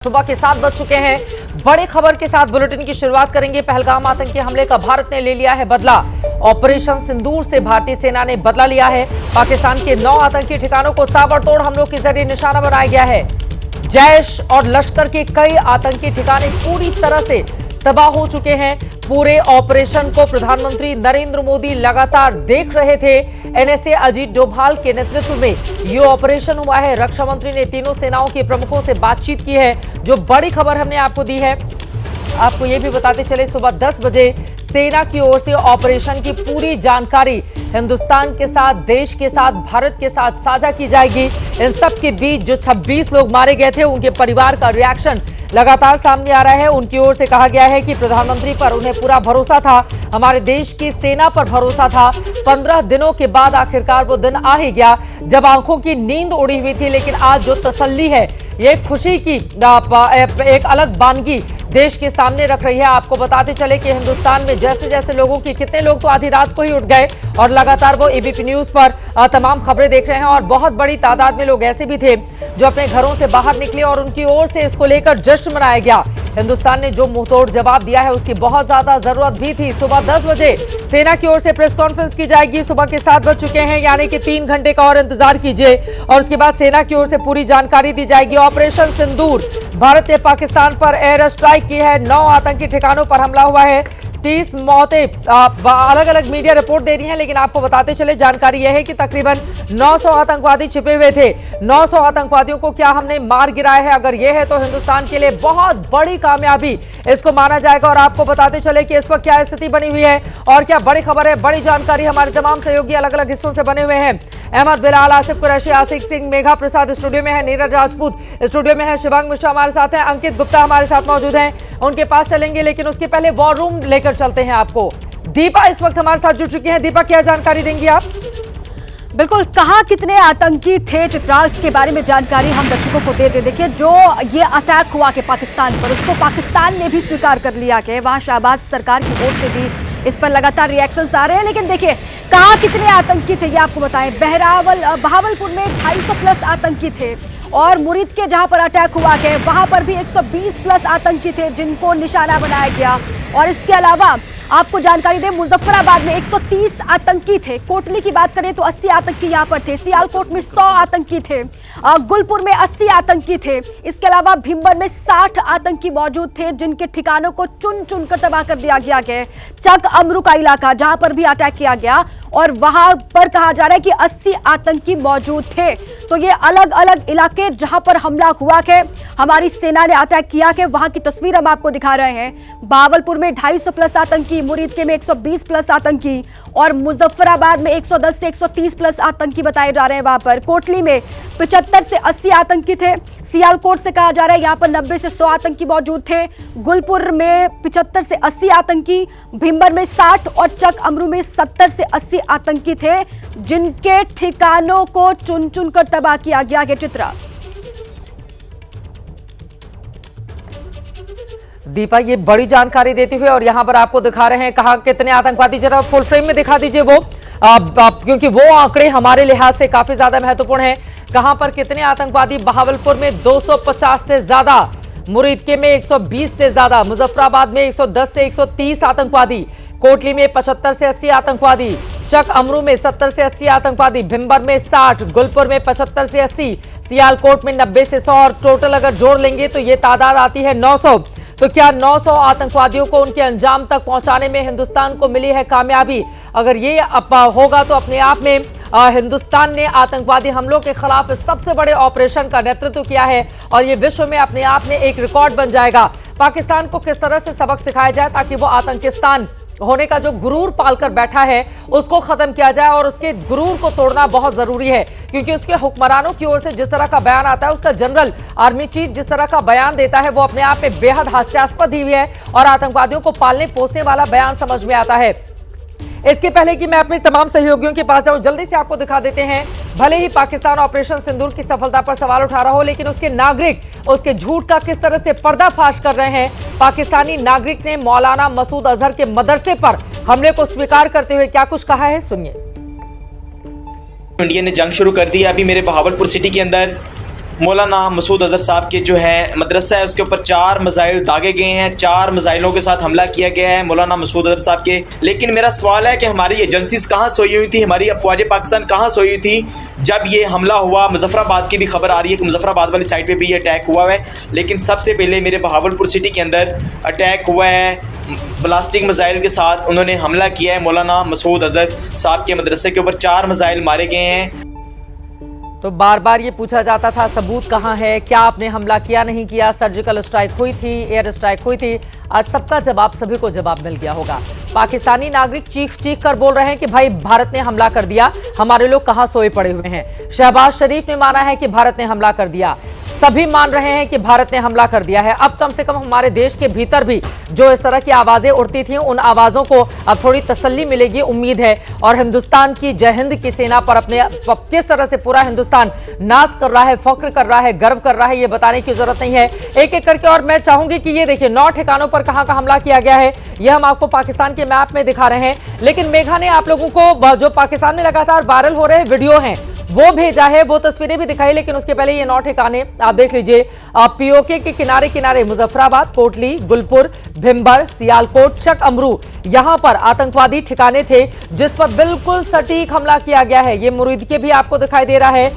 सुबह के 7 बज चुके हैं। बड़ी खबर के साथ बुलेटिन की शुरुआत करेंगे। पहलगाम आतंकी हमले का भारत ने ले लिया है बदला। ऑपरेशन सिंदूर से भारतीय सेना ने बदला लिया है। पाकिस्तान के 9 आतंकी ठिकानों को ताबड़तोड़ हमलों के जरिए निशाना बनाया गया है। जैश और लश्कर के कई आतंकी ठिकाने पूरी तरह से तबाह हो चुके हैं। पूरे ऑपरेशन को प्रधानमंत्री नरेंद्र मोदी लगातार देख रहे थे। एनएसए अजीत डोभाल के नेतृत्व में ये ऑपरेशन हुआ है। रक्षा मंत्री ने तीनों सेनाओं के प्रमुखों से बातचीत की है। जो बड़ी खबर हमने आपको दी है, आपको ये भी बताते चले, सुबह 10 बजे सेना की ओर से ऑपरेशन की पूरी जानकारी हिंदुस्तान के साथ, देश के साथ, भारत के साथ साझा की जाएगी। इन सब के बीच जो 26 लोग मारे गए थे, उनके परिवार का रिएक्शन लगातार सामने आ रहा है। उनकी ओर से कहा गया है कि प्रधानमंत्री पर उन्हें पूरा भरोसा था, हमारे देश की सेना पर भरोसा था। 15 दिनों के बाद आखिरकार वो दिन आ ही गया जब आंखों की नींद उड़ी हुई थी। लेकिन आज जो तसल्ली है, ये खुशी की एक अलग वानगी देश के सामने रख रही है। आपको बताते चले कि हिंदुस्तान में जैसे जैसे लोगों की, कितने लोग तो आधी रात को ही उठ गए और लगातार वो एबीपी न्यूज पर तमाम खबरें देख रहे हैं। और बहुत बड़ी तादाद में लोग ऐसे भी थे जो अपने घरों से बाहर निकले और उनकी ओर से इसको लेकर जश्न मनाया गया। हिंदुस्तान ने जो मुंहतोड़ जवाब दिया है, उसकी बहुत ज्यादा जरूरत भी थी। सुबह 10 बजे सेना की ओर से प्रेस कॉन्फ्रेंस की जाएगी। सुबह के 7 बज चुके हैं, यानी कि 3 घंटे का और इंतजार कीजिए और उसके बाद सेना की ओर से पूरी जानकारी दी जाएगी। ऑपरेशन सिंदूर, भारत ने पाकिस्तान पर एयर स्ट्राइक की है। 9 आतंकी ठिकानों पर हमला हुआ है। 30 मौतें अलग अलग मीडिया रिपोर्ट दे रही हैं, लेकिन आपको बताते चले जानकारी यह है कि तकरीबन 900 आतंकवादी छिपे हुए थे। 900 आतंकवादियों को क्या हमने मार गिराया है? अगर यह है तो हिंदुस्तान के लिए बहुत बड़ी कामयाबी इसको माना जाएगा। और आपको बताते चले कि इस वक्त क्या स्थिति बनी हुई है और क्या बड़ी खबर है, बड़ी जानकारी हमारे तमाम सहयोगी अलग अलग हिस्सों से बने हुए हैं। अहमद बिलाल, आसिफ कुरैशी, आसिक सिंह, मेघा प्रसाद स्टूडियो में है, नीरज राजपूत स्टूडियो में है, शिवांग मिश्रा हमारे साथ हैं, अंकित गुप्ता हमारे साथ मौजूद हैं। उनके पास चलेंगे, लेकिन उसके पहले वॉर रूम लेकर चलते हैं आपको। दीपा इस वक्त हमारे साथ जुड़ चुकी हैं। दीपा, क्या जानकारी देंगी आप? बिल्कुल, कहाँ कितने आतंकी थे चित्रास के बारे में जानकारी हम दर्शकों को देते। देखिए, जो ये अटैक हुआ कि पाकिस्तान पर, उसको पाकिस्तान ने भी स्वीकार कर लिया कि वहाँ शाहबाज सरकार की ओर से भी इस पर लगातार रिएक्शंस आ रहे हैं। लेकिन देखिए, कहाँ कितने आतंकी थे ये आपको बताएं। बहावलपुर में 250 प्लस आतंकी थे और मुरीद के जहां पर अटैक हुआ है वहां पर भी 120 प्लस आतंकी थे जिनको निशाना बनाया गया। और इसके अलावा आपको जानकारी दें, मुजफ्फराबाद में 130 आतंकी थे। कोटली की बात करें तो 80 आतंकी यहां पर थे। सियालकोट में 100 आतंकी थे। गुलपुर में 80 आतंकी थे। इसके अलावा भिंबर में 60 आतंकी मौजूद थे जिनके ठिकानों को चुन चुन कर तबाह कर दिया गया है। चक अमरू का इलाका जहां पर भी अटैक किया गया और वहां पर कहा जा रहा है कि 80 आतंकी मौजूद थे। तो ये अलग अलग इलाके जहां पर हमला हुआ है, हमारी सेना ने अटैक किया है, वहां की तस्वीर हम आपको दिखा रहे हैं। बहावलपुर में 250 प्लस आतंकी, मुरीद के में 120 प्लस आतंकी और मुजफ्फराबाद में 110 से 130 प्लस आतंकी बताए जा रहे हैं। वहां पर कोटली में 75 से 80 आतंकी थे। सियालकोट से कहा जा रहा है यहाँ पर 90 से 100 आतंकी मौजूद थे। गुलपुर में 75 से 80 आतंकी, भिंबर में 60 और चक अमरू में 70 से 80 आतंकी थे जिनके ठिकानों को चुन चुन कर तबाह किया गया है। चित्रा, दीपा, ये बड़ी जानकारी देते हुए और यहाँ पर आपको दिखा रहे हैं कहा कितने आतंकवादी, जरा फुल फ्रेम में दिखा दीजिए वो, क्योंकि वो आंकड़े हमारे लिहाज से काफी ज्यादा महत्वपूर्ण हैं। कहां पर कितने आतंकवादी? बहावलपुर में 250 से ज्यादा, मुरीद के में 120 से ज्यादा, मुजफ्फराबाद में 110 से 130 आतंकवादी, कोटली में 75 से 80 आतंकवादी, चक अमरू में 70 से 80 आतंकवादी, भिंबर में 60, गुलपुर में 75 से 80, सियालकोट में 90 से 100 और टोटल अगर जोड़ लेंगे तो ये तादाद आती है 900। तो क्या 900 आतंकवादियों को उनके अंजाम तक पहुंचाने में हिंदुस्तान को मिली है कामयाबी? अगर ये होगा तो अपने आप में हिंदुस्तान ने आतंकवादी हमलों के खिलाफ सबसे बड़े ऑपरेशन का नेतृत्व किया है और ये विश्व में अपने आप में एक रिकॉर्ड बन जाएगा। पाकिस्तान को किस तरह से सबक सिखाया जाए ताकि वो आतंकिस्तान होने का जो गुरूर पालकर बैठा है उसको खत्म किया जाए। और उसके गुरूर को तोड़ना बहुत जरूरी है, क्योंकि उसके हुक्मरानों की ओर से जिस तरह का बयान आता है, उसका जनरल आर्मी चीफ जिस तरह का बयान देता है, वो अपने आप में बेहद हास्यास्पद ही है और आतंकवादियों को पालने पोसने वाला बयान समझ में आता है। इसके पहले कि मैं अपने तमाम सहयोगियों के पास जाऊं, जल्दी से आपको दिखा देते हैं। भले ही पाकिस्तान ऑपरेशन सिंदूर की सफलता पर सवाल उठा रहा हो, लेकिन उसके नागरिक उसके झूठ का किस तरह से पर्दाफाश कर रहे हैं। पाकिस्तानी नागरिक ने मौलाना मसूद अजहर के मदरसे पर हमले को स्वीकार करते हुए क्या कुछ कहा है, सुनिए। इंडिया ने जंग शुरू कर दी है अभी मेरे बहावलपुर सिटी के अंदर। मौलाना मसूद अजहर साहब के जो है मदरसा है उसके ऊपर 4 मिसाइल दागे गए हैं, 4 मिसाइलों के साथ हमला किया गया है मौलाना मसूद अजहर साहब के। लेकिन मेरा सवाल है कि हमारी एजेंसीज कहाँ सोई हुई थी, हमारी अफवाज पाकिस्तान कहाँ सोई हुई थी जब ये हमला हुआ। मुजफ्फराबाद की भी खबर आ रही है कि मुजफ्फराबाद वाली साइड पे भी ये अटैक हुआ है, लेकिन सबसे पहले मेरे बहावलपुर सिटी के अंदर अटैक हुआ है प्लास्टिक मिसाइल के साथ। उन्होंने हमला किया है मौलाना मसूद अजहर साहब के मदरसे के ऊपर, 4 मिसाइल मारे गए हैं। तो बार बार ये पूछा जाता था सबूत कहाँ है, क्या आपने हमला किया नहीं किया, सर्जिकल स्ट्राइक हुई थी, एयर स्ट्राइक हुई थी। आज सबका जवाब, सभी को जवाब मिल गया होगा। पाकिस्तानी नागरिक चीख चीख कर बोल रहे हैं कि भाई भारत ने हमला कर दिया, हमारे लोग कहाँ सोए पड़े हुए हैं। शहबाज शरीफ ने माना है कि भारत ने हमला कर दिया, सभी मान रहे हैं कि भारत ने हमला कर दिया है। अब कम से कम हमारे देश के भीतर भी जो इस तरह की आवाजें उठती थी, उन आवाजों को अब थोड़ी तसल्ली मिलेगी, उम्मीद है। और हिंदुस्तान की जय हिंद की सेना पर अपने किस तरह से पूरा हिंदुस्तान नाज कर रहा है, फख्र कर रहा है, गर्व कर रहा है, ये बताने की जरूरत नहीं है एक एक करके। और मैं चाहूंगी कि ये देखिए 9 ठिकानों पर कहां का हमला किया गया है, यह हम आपको पाकिस्तान के मैप में दिखा रहे हैं। लेकिन मेघा ने आप लोगों को जो पाकिस्तान में लगातार वायरल हो रहे वीडियो हैं वो भेजा है, वो तस्वीरें भी दिखाई। लेकिन उसके पहले ये 9 ठिकाने आप देख लीजिए। पीओके के किनारे किनारे मुजफ्फराबाद, कोटली, गुलपुर, भिम्बर, सियालकोट, चक अमरू, यहां पर आतंकवादी ठिकाने थे जिस पर बिल्कुल सटीक हमला किया गया है। ये मुरीद के भी आपको दिखाई दे रहा है,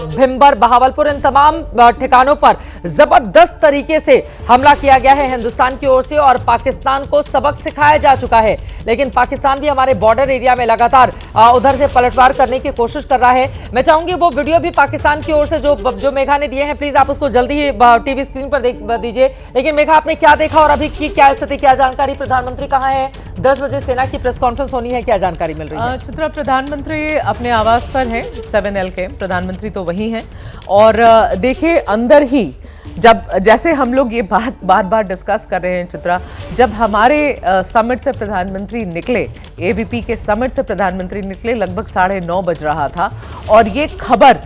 भिम्बर, बहावलपुर, इन तमाम ठिकानों पर जबरदस्त तरीके से हमला किया गया है हिंदुस्तान की ओर से। और पाकिस्तान को सबक सिखाया जा चुका है, लेकिन पाकिस्तान भी हमारे बॉर्डर एरिया में लगातार उधर से पलटवार करने की कोशिश कर रहा है। मैं चाहूंगी वो वीडियो भी पाकिस्तान की ओर से जो मेघा ने दिए हैं, प्लीज आप उसको जल्दी ही टीवी स्क्रीन पर देख दीजिए। लेकिन मेघा, आपने क्या देखा और अभी की क्या स्थिति, क्या जानकारी, प्रधानमंत्री कहां है? 10 बजे सेना की प्रेस कॉन्फ्रेंस होनी है, क्या जानकारी मिल रही है? चित्रा, प्रधानमंत्री अपने आवास पर हैं, 7L के प्रधानमंत्री तो वही हैं। और देखिए अंदर ही जब जैसे हम लोग ये बात बार बार डिस्कस कर रहे हैं चित्रा, जब हमारे समिट से प्रधानमंत्री निकले, एबीपी के समिट से प्रधानमंत्री निकले, लगभग 9:30 बज रहा था। और ये खबर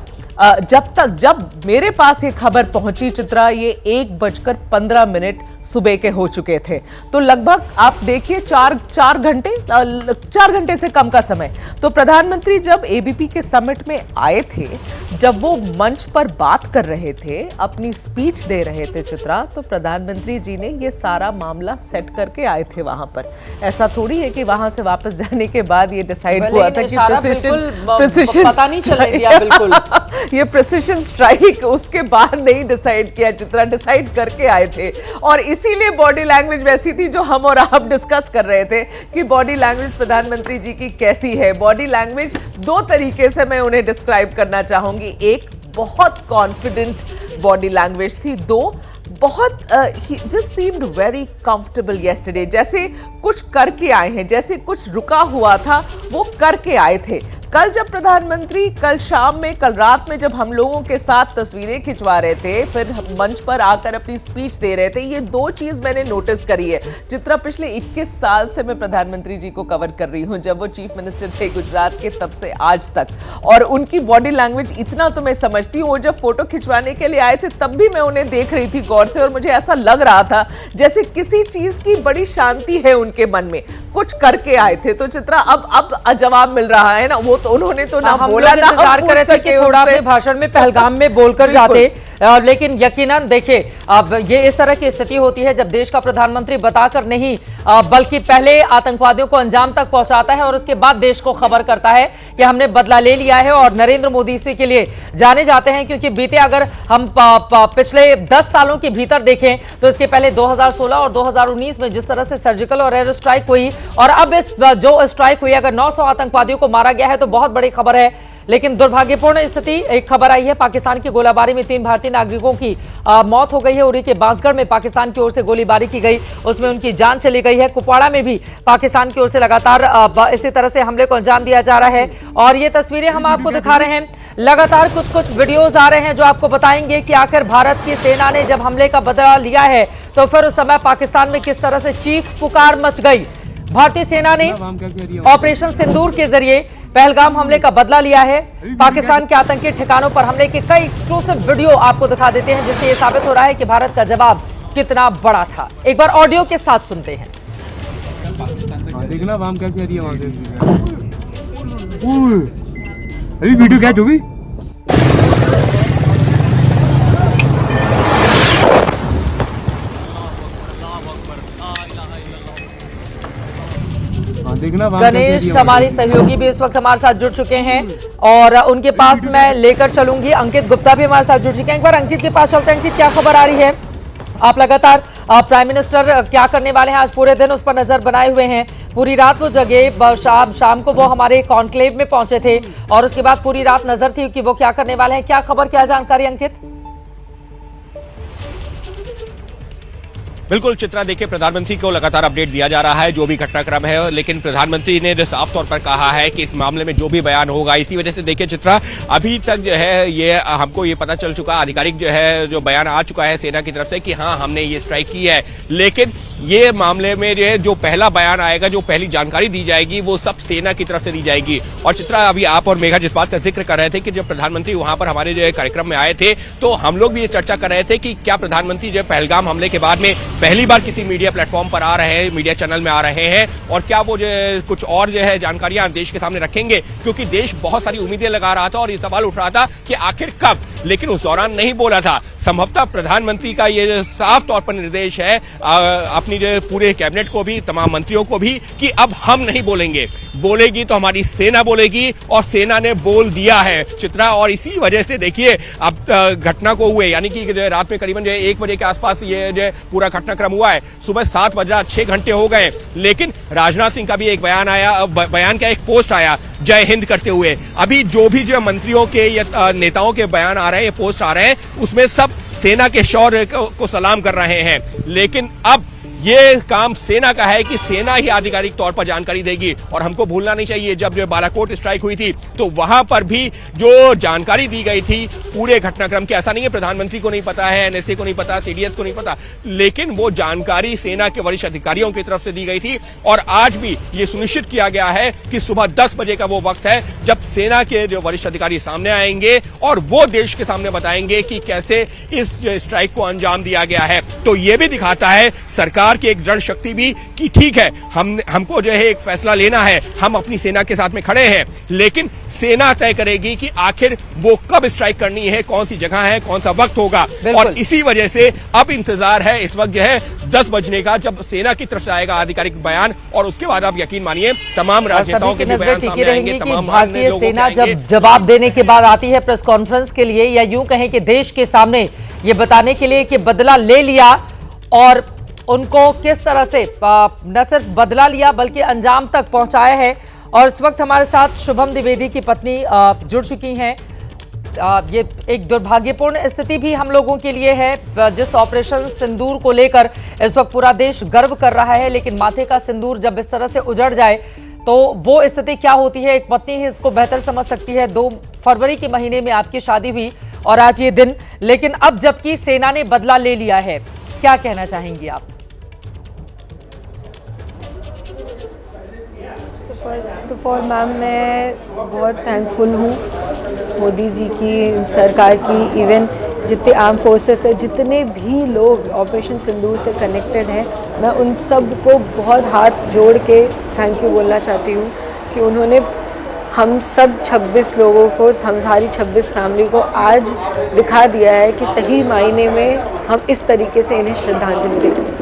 जब मेरे पास ये खबर पहुंची चित्रा, ये 1:15 सुबह के हो चुके थे। तो लगभग आप देखिए 4 घंटे से कम का समय। तो प्रधानमंत्री जब एबीपी के समिट में आए थे, जब वो मंच पर बात कर रहे थे, अपनी स्पीच दे रहे थे चित्रा, तो प्रधानमंत्री जी ने ये सारा मामला सेट करके आए थे वहां पर। ऐसा थोड़ी है कि वहां से वापस जाने के बाद ये डिसाइड हुआ था कि प्रिसिशन पता नहीं चलने दिया बिल्कुल। ये प्रिसिशन स्ट्राइक उसके बाद नहीं डिसाइड किया चित्रा, डिसाइड करके आए थे। और इसीलिए बॉडी लैंग्वेज वैसी थी जो हम और आप डिस्कस कर रहे थे कि बॉडी लैंग्वेज प्रधानमंत्री जी की कैसी है। बॉडी लैंग्वेज 2 तरीके से मैं उन्हें डिस्क्राइब करना चाहूंगी। एक, बहुत कॉन्फिडेंट बॉडी लैंग्वेज थी। 2, बहुत just seemed very comfortable yesterday, जैसे कुछ करके आए हैं, जैसे कुछ रुका हुआ था वो करके आए थे। कल जब प्रधानमंत्री कल शाम में, कल रात में जब हम लोगों के साथ तस्वीरें खिंचवा रहे थे, फिर मंच पर आकर अपनी स्पीच दे रहे थे, ये 2 चीज मैंने नोटिस करी है चित्रा। पिछले 21 साल से मैं प्रधानमंत्री जी को कवर कर रही हूं, जब वो चीफ मिनिस्टर थे गुजरात के, तब से आज तक। और उनकी बॉडी लैंग्वेज इतना तो मैं समझती हूँ। वो जब फोटो खिंचवाने के लिए आए थे तब भी मैं उन्हें देख रही थी गौर से, और मुझे ऐसा लग रहा था जैसे किसी चीज की बड़ी शांति है उनके मन में, कुछ करके आए थे। तो चित्रा अब जवाब मिल रहा है ना, वो तो उन्होंने तो ना बोला ना इंतजार कर रहे थे कि थोड़ा अपने भाषण में पहलगाम में बोलकर जाते, लेकिन यकीनन देखिए अब ये इस तरह की स्थिति होती है जब देश का प्रधानमंत्री बताकर नहीं बल्कि पहले आतंकवादियों को अंजाम तक पहुंचाता है और उसके बाद देश को खबर करता है कि हमने बदला ले लिया है। और नरेंद्र मोदी इसी के लिए जाने जाते हैं, क्योंकि बीते अगर हम पिछले 10 सालों के भीतर देखें तो इसके पहले 2016 और 2019 में जिस तरह से सर्जिकल और एयर स्ट्राइक हुई, और अब इस जो स्ट्राइक हुई, अगर 900 आतंकवादियों को मारा गया है तो बहुत बड़ी खबर है। लेकिन दुर्भाग्यपूर्ण स्थिति, एक खबर आई है पाकिस्तान की गोलाबारी में 3 भारतीय नागरिकों की मौत हो गई है। उरी के बांसगढ़ में पाकिस्तान की ओर से गोलीबारी की गई, उसमें उनकी जान चली गई है। कुपवाड़ा में भी पाकिस्तान की ओर से लगातार इसी तरह से हमले को अंजाम दिया जा रहा है। और ये तस्वीरें हम आपको दिखा रहे हैं, लगातार कुछ वीडियोज आ रहे हैं जो आपको बताएंगे कि आखिर भारत की सेना ने जब हमले का बदला लिया है तो फिर उस समय पाकिस्तान में किस तरह से चीख पुकार मच गई। भारतीय सेना ने ऑपरेशन सिंदूर के जरिए पहलगाम हमले का बदला लिया है। पाकिस्तान के आतंकी ठिकानों पर हमले के कई एक्सक्लूसिव वीडियो आपको दिखा देते हैं, जिससे यह साबित हो रहा है कि भारत का जवाब कितना बड़ा था। एक बार ऑडियो के साथ सुनते हैं। देखना वाम क्या कह रही है वहां से। अभी वीडियो क्या जो भी देखना वहाँ कैसे गणेश एरिया हमारे सहयोगी भी इस वक्त हमारे साथ जुड़ चुके हैं और उनके पास मैं लेकर चलूंगी। अंकित गुप्ता भी हमारे साथ जुड़ चुके हैं। एक बार अंकित के पास चलते हैं। अंकित, क्या खबर आ रही है? आप लगातार प्राइम मिनिस्टर क्या करने वाले हैं आज पूरे दिन उस पर नजर बनाए हुए हैं। पूरी रात वो जगह, शाम को वो हमारे कॉन्क्लेव में पहुंचे थे और उसके बाद पूरी रात नजर थी कि वो क्या करने वाले हैं। क्या खबर, क्या जानकारी अंकित? बिल्कुल चित्रा, देखिए प्रधानमंत्री को लगातार अपडेट दिया जा रहा है जो भी घटनाक्रम है, लेकिन प्रधानमंत्री ने साफ तौर पर कहा है कि इस मामले में जो भी बयान होगा, इसी वजह से देखिए चित्रा अभी तक जो है ये हमको ये पता चल चुका, आधिकारिक जो है जो बयान आ चुका है सेना की तरफ से कि हाँ हमने ये स्ट्राइक की है, लेकिन ये मामले में जो है जो पहला बयान आएगा, जो पहली जानकारी दी जाएगी वो सब सेना की तरफ से दी जाएगी। और चित्रा, अभी आप और मेघा जिस बात का जिक्र कर रहे थे कि जब प्रधानमंत्री वहां पर हमारे जो है कार्यक्रम में आए थे तो हम लोग भी ये चर्चा कर रहे थे कि क्या प्रधानमंत्री जो पहलगाम हमले के बाद में पहली बार किसी मीडिया प्लेटफॉर्म पर आ रहे हैं, मीडिया चैनल में आ रहे हैं, और क्या वो जो है कुछ और जो है जानकारियां देश के सामने रखेंगे, क्योंकि देश बहुत सारी उम्मीदें लगा रहा था और ये सवाल उठ रहा था कि आखिर कब, लेकिन उस दौरान नहीं बोला था। संभवतः प्रधानमंत्री का ये साफ तौर पर निर्देश है अपनी जो पूरे कैबिनेट को भी, तमाम मंत्रियों को भी, कि अब हम नहीं बोलेंगे, बोलेगी तो हमारी सेना बोलेगी, और सेना ने बोल दिया है चित्रा। और इसी वजह से देखिए अब घटना को हुए यानी कि जो रात में करीबन जो है 1 बजे के आसपास ये जो पूरा घटनाक्रम हुआ है, सुबह 7 बजे 6 घंटे हो गए, लेकिन राजनाथ सिंह का भी एक बयान आया, बयान का एक पोस्ट आया जय हिंद करते हुए। अभी जो भी जो मंत्रियों के या नेताओं के बयान आ रहे हैं, ये पोस्ट आ रहे हैं, उसमें सब सेना के शौर्य को सलाम कर रहे हैं, लेकिन अब ये काम सेना का है कि सेना ही आधिकारिक तौर पर जानकारी देगी। और हमको भूलना नहीं चाहिए, जब जो बालाकोट स्ट्राइक हुई थी तो वहां पर भी जो जानकारी दी गई थी पूरे घटनाक्रम की, ऐसा नहीं है प्रधानमंत्री को नहीं पता है, एनएसए को नहीं पता, सीडीएस को नहीं पता, लेकिन वो जानकारी सेना के वरिष्ठ अधिकारियों की तरफ से दी गई थी। और आज भी ये सुनिश्चित किया गया है कि सुबह 10 बजे का वो वक्त है जब सेना के जो वरिष्ठ अधिकारी सामने आएंगे और वो देश के सामने बताएंगे कि कैसे इस स्ट्राइक को अंजाम दिया गया है। तो ये भी दिखाता है सरकार की एक दृढ़ शक्ति भी कि ठीक है, हमको जो है एक फैसला लेना है, हम अपनी सेना के साथ में खड़े हैं, लेकिन सेना तय करेगी कि आखिर वो कब स्ट्राइक करनी है, कौन सी जगह है, कौन सा वक्त होगा। और इसी वजह से अब इंतजार है इस वक्त जो है 10 बजने का, जब सेना की तरफ से आएगा आधिकारिक बयान, और उसके बाद आप यकीन मानिए तमाम राजनेताओं के बयान सामने आएंगे, तमाम भारतीय सेना जब जवाब देने के बाद आती है प्रेस कॉन्फ्रेंस के लिए, या यूं कहें कि देश के सामने ये बताने के लिए कि बदला ले लिया, और उनको किस तरह से न सिर्फ बदला लिया बल्कि अंजाम तक पहुंचाया है। और इस वक्त हमारे साथ शुभम द्विवेदी की पत्नी जुड़ चुकी हैं। ये एक दुर्भाग्यपूर्ण स्थिति भी हम लोगों के लिए है, जिस ऑपरेशन सिंदूर को लेकर इस वक्त पूरा देश गर्व कर रहा है, लेकिन माथे का सिंदूर जब इस तरह से उजड़ जाए तो वो स्थिति क्या होती है, एक पत्नी ही इसको बेहतर समझ सकती है। 2 फरवरी के महीने में आपकी शादी हुई और आज ये दिन, लेकिन अब जबकि सेना ने बदला ले लिया है, क्या कहना चाहेंगी आप? फर्स्ट ऑफ ऑल मैम, मैं बहुत थैंकफुल हूँ मोदी जी की, सरकार की, इवन जितने आर्म फोर्सेस है, जितने भी लोग ऑपरेशन सिंदूर से कनेक्टेड हैं, मैं उन सब को बहुत हाथ जोड़ के थैंक यू बोलना चाहती हूँ कि उन्होंने हम सब 26 लोगों को, हम सारी 26 फैमिली को आज दिखा दिया है कि सही मायने में हम इस तरीके से इन्हें श्रद्धांजलि दें।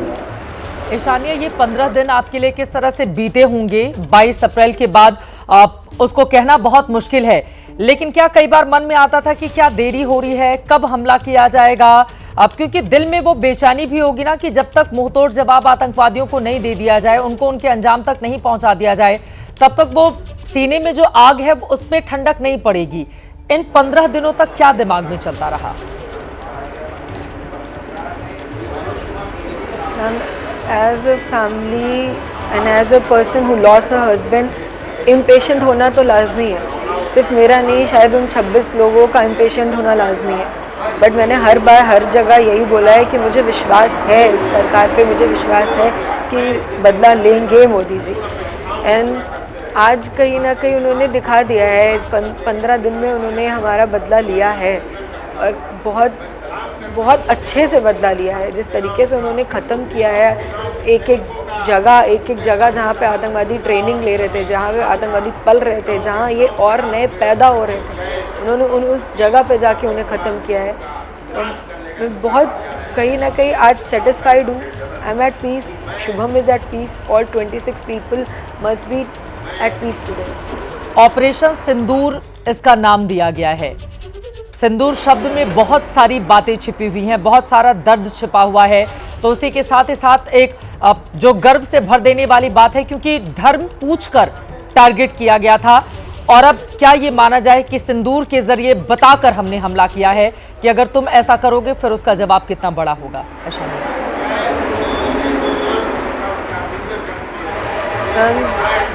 ईशानिया, ये 15 दिन आपके लिए किस तरह से बीते होंगे? 22 अप्रैल के बाद उसको कहना बहुत मुश्किल है, लेकिन क्या कई बार मन में आता था कि क्या देरी हो रही है, कब हमला किया जाएगा? अब क्योंकि दिल में वो बेचैनी भी होगी ना कि जब तक मुंहतोड़ जवाब आतंकवादियों को नहीं दे दिया जाए, उनको उनके अंजाम तक नहीं पहुंचा दिया जाए, तब तक वो सीने में जो आग है उसमें ठंडक नहीं पड़ेगी। इन 15 दिनों तक क्या दिमाग में चलता रहा? As a family and as a person who lost her husband, impatient होना तो लाजमी है, सिर्फ मेरा नहीं, शायद उन 26 लोगों का इम्पेशेंट होना लाजमी है। बट मैंने हर बार हर जगह यही बोला है कि मुझे विश्वास है सरकार पे, मुझे विश्वास है कि बदला लेंगे मोदी जी। एंड आज कहीं ना कहीं उन्होंने दिखा दिया है, 15 दिन में उन्होंने हमारा बदला लिया है, और बहुत बहुत अच्छे से बदला लिया है। जिस तरीके से उन्होंने ख़त्म किया है एक एक जगह जहाँ पे आतंकवादी ट्रेनिंग ले रहे थे, जहाँ पे आतंकवादी पल रहे थे, जहाँ ये और नए पैदा हो रहे थे, उन्होंने उस जगह पे जाके उन्हें ख़त्म किया है। तो मैं बहुत कहीं ना कहीं आज सेटिस्फाइड हूँ. I am at peace, Shubham is at peace, all 26 people must be at peace today. Operation Sindoor इसका नाम दिया गया है. सिंदूर शब्द में बहुत सारी बातें छिपी हुई हैं, बहुत सारा दर्द छिपा हुआ है. तो उसी के साथ ही साथ एक जो गर्व से भर देने वाली बात है, क्योंकि धर्म पूछकर टारगेट किया गया था. और अब क्या ये माना जाए कि सिंदूर के जरिए बताकर हमने हमला किया है कि अगर तुम ऐसा करोगे फिर उसका जवाब कितना बड़ा होगा.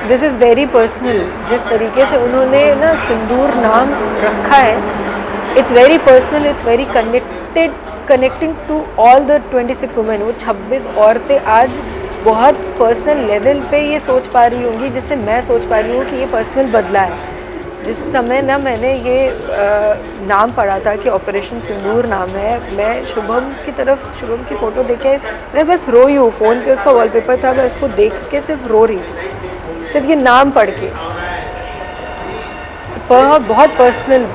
This is very personal. जिस तरीके से उन्होंने ना सिंदूर नाम रखा है, it's very personal, it's very connecting to all the 26 women. वो 26 औरतें आज बहुत पर्सनल लेवल पे ये सोच पा रही होंगी, जिससे मैं सोच पा रही हूँ कि ये पर्सनल बदला है. जिस समय ना मैंने ये नाम पढ़ा था कि ऑपरेशन सिंदूर नाम है, मैं शुभम की फ़ोटो देखे मैं बस रोई हूँ. फ़ोन पे उसका वॉलपेपर था, मैं उसको देख के सिर्फ रो रही थी, सिर्फ ये नाम पढ़ के. बहुत पर्सनल.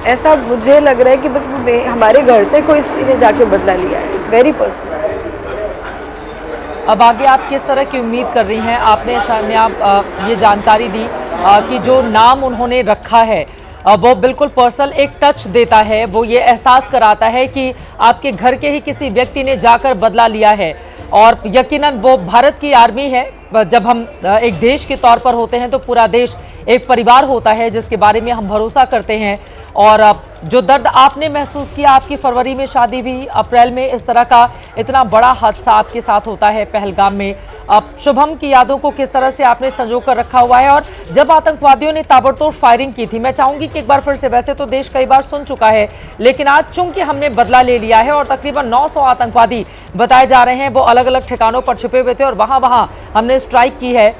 ऐसा मुझे लग रहा है कि बस हमारे घर से कोई ने जाके बदला लिया है. It's very personal. अब आगे आप किस तरह की उम्मीद कर रही हैं? आपने शामिया ये जानकारी दी कि जो नाम उन्होंने रखा है वो बिल्कुल पर्सनल एक टच देता है, वो ये एहसास कराता है कि आपके घर के ही किसी व्यक्ति ने जाकर बदला लिया है. और यकीनन वो भारत की आर्मी है. जब हम एक देश के तौर पर होते हैं तो पूरा देश एक परिवार होता है जिसके बारे में हम भरोसा करते हैं. और जो दर्द आपने महसूस किया, आपकी फरवरी में शादी हुई, अप्रैल में इस तरह का इतना बड़ा हादसा आपके साथ होता है पहलगाम में. अब शुभम की यादों को किस तरह से आपने संजो कर रखा हुआ है. और जब आतंकवादियों ने ताबड़तोड़ फायरिंग की थी, मैं चाहूंगी कि एक बार फिर से, वैसे तो देश कई बार सुन चुका है, लेकिन आज चूंकि हमने बदला ले लिया है और तकरीबन 900 आतंकवादी बताए जा रहे हैं वो अलग अलग ठिकानों पर छुपे हुए थे और वहां हमने स्ट्राइक की है.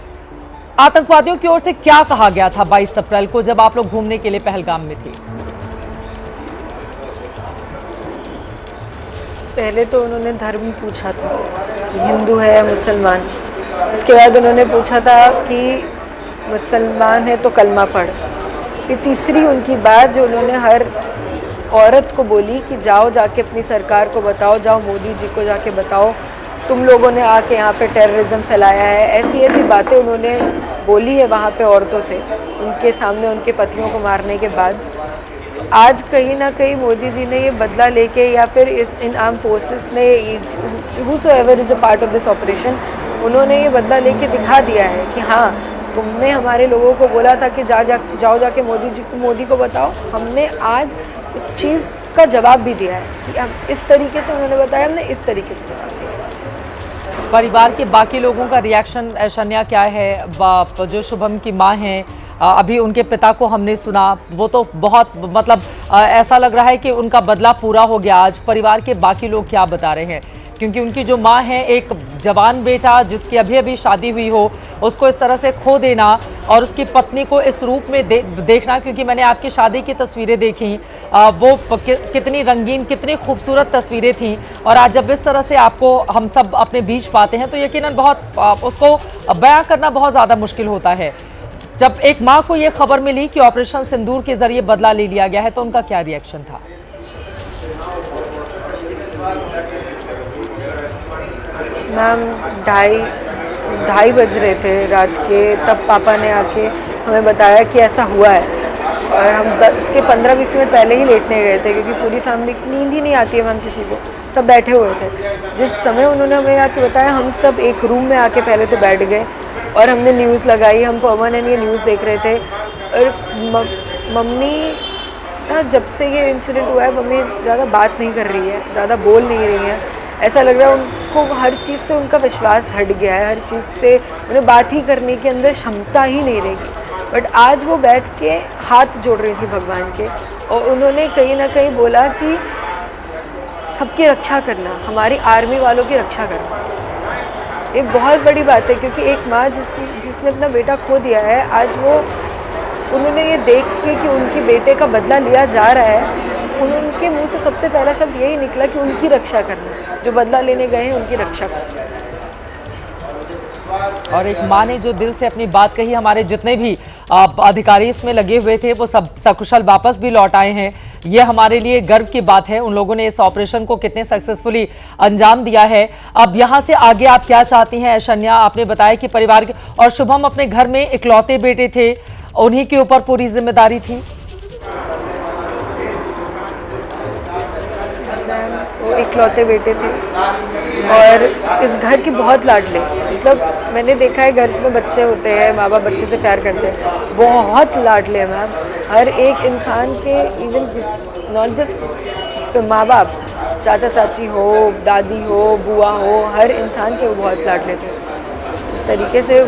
आतंकवादियों की ओर से क्या कहा गया था 22 अप्रैल को जब आप लोग घूमने के लिए पहलगाम में थे? पहले तो उन्होंने धर्म पूछा था, हिंदू है या मुसलमान. उसके बाद उन्होंने पूछा था कि मुसलमान है तो कलमा पढ़. फिर तीसरी उनकी बात जो उन्होंने हर औरत को बोली कि जाओ जाके अपनी सरकार को बताओ, जाओ मोदी जी को जाके बताओ, तुम लोगों ने आके यहाँ पे टेररिज्म फैलाया है. ऐसी बातें उन्होंने बोली है वहाँ पे औरतों से, उनके सामने उनके पतियों को मारने के बाद. आज कहीं ना कहीं मोदी जी ने ये बदला लेके, या फिर इन आर्म फोर्सेस ने, whosoever is a part of this operation, उन्होंने ये बदला लेके दिखा दिया है कि हाँ, तुमने हमारे लोगों को बोला था कि जाओ जाके मोदी को बताओ. हमने आज उस चीज़ का जवाब भी दिया है कि अब इस तरीके से उन्होंने बताया, हमने इस तरीके से जवाब दिया. परिवार के बाकी लोगों का रिएक्शन शन्या क्या है? जो शुभम की माँ हैं, अभी उनके पिता को हमने सुना, वो तो बहुत मतलब ऐसा लग रहा है कि उनका बदला पूरा हो गया. आज परिवार के बाकी लोग क्या बता रहे हैं? क्योंकि उनकी जो माँ है, एक जवान बेटा जिसकी अभी शादी हुई हो, उसको इस तरह से खो देना और उसकी पत्नी को इस रूप में देखना, क्योंकि मैंने आपकी शादी की तस्वीरें देखी, वो कितनी रंगीन, कितनी खूबसूरत तस्वीरें थी. और आज जब इस तरह से आपको हम सब अपने बीच पाते हैं तो यकीनन बहुत उसको बयां करना बहुत ज़्यादा मुश्किल होता है. जब एक माँ को ये खबर मिली कि ऑपरेशन सिंदूर के जरिए बदला ले लिया गया है तो उनका क्या रिएक्शन था? मैम 2:30 बज रहे थे रात के, तब पापा ने आके हमें बताया कि ऐसा हुआ है. और हम उसके 15-20 मिनट पहले ही लेटने गए थे, क्योंकि पूरी फैमिली की नींद ही नहीं आती है मैम किसी को. सब बैठे हुए थे. जिस समय उन्होंने हमें आके बताया, हम सब एक रूम में आके पहले तो बैठ गए और हमने न्यूज़ लगाई. हम परमानेंट ये न्यूज़ देख रहे थे. और मम्मी ना, जब से ये इंसिडेंट हुआ है, मम्मी ज़्यादा बात नहीं कर रही है, ज़्यादा बोल नहीं रही है. ऐसा लग रहा है उनको हर चीज़ से उनका विश्वास हट गया है, हर चीज़ से उन्हें बात ही करने के अंदर क्षमता ही नहीं रहेगी. बट आज वो बैठ के हाथ जोड़ रही थी भगवान के, और उन्होंने कहीं ना कहीं बोला कि सबकी रक्षा करना, हमारी आर्मी वालों की रक्षा करना. ये बहुत बड़ी बात है, क्योंकि एक माँ जिसने अपना बेटा खो दिया है, आज वो उन्होंने ये देख के कि उनके बेटे का बदला लिया जा रहा है, उनके मुंह से सबसे पहला शब्द यही निकला कि उनकी रक्षा करना, जो बदला लेने गए हैं उनकी रक्षा करना. और एक मां ने जो दिल से अपनी बात कही, हमारे जितने भी अधिकारी इसमें लगे हुए थे वो सब सकुशल वापस भी लौट आए हैं। ये हमारे लिए गर्व की बात है। उन लोगों ने इस ऑपरेशन को कितने सक्सेसफुली अंजाम दिया है। अब यहाँ से आगे आप क्या चाहती हैं ऐशन्या? आपने बताया कि परिवार के और शुभम अपने घर में इकलौते बेटे थे, उन्हीं के ऊपर पूरी जिम्मेदारी थी। वो इकलौते बेटे थे और इस घर के बहुत लाडले, मतलब मैंने देखा है घर में बच्चे होते हैं, माँ बाप बच्चे से प्यार करते हैं, बहुत लाडले हैं मैम। हर एक इंसान के, इवन नॉट जस्ट माँ बाप, चाचा चाची हो, दादी हो, बुआ हो, हर इंसान के वो बहुत लाडले थे। इस तरीके से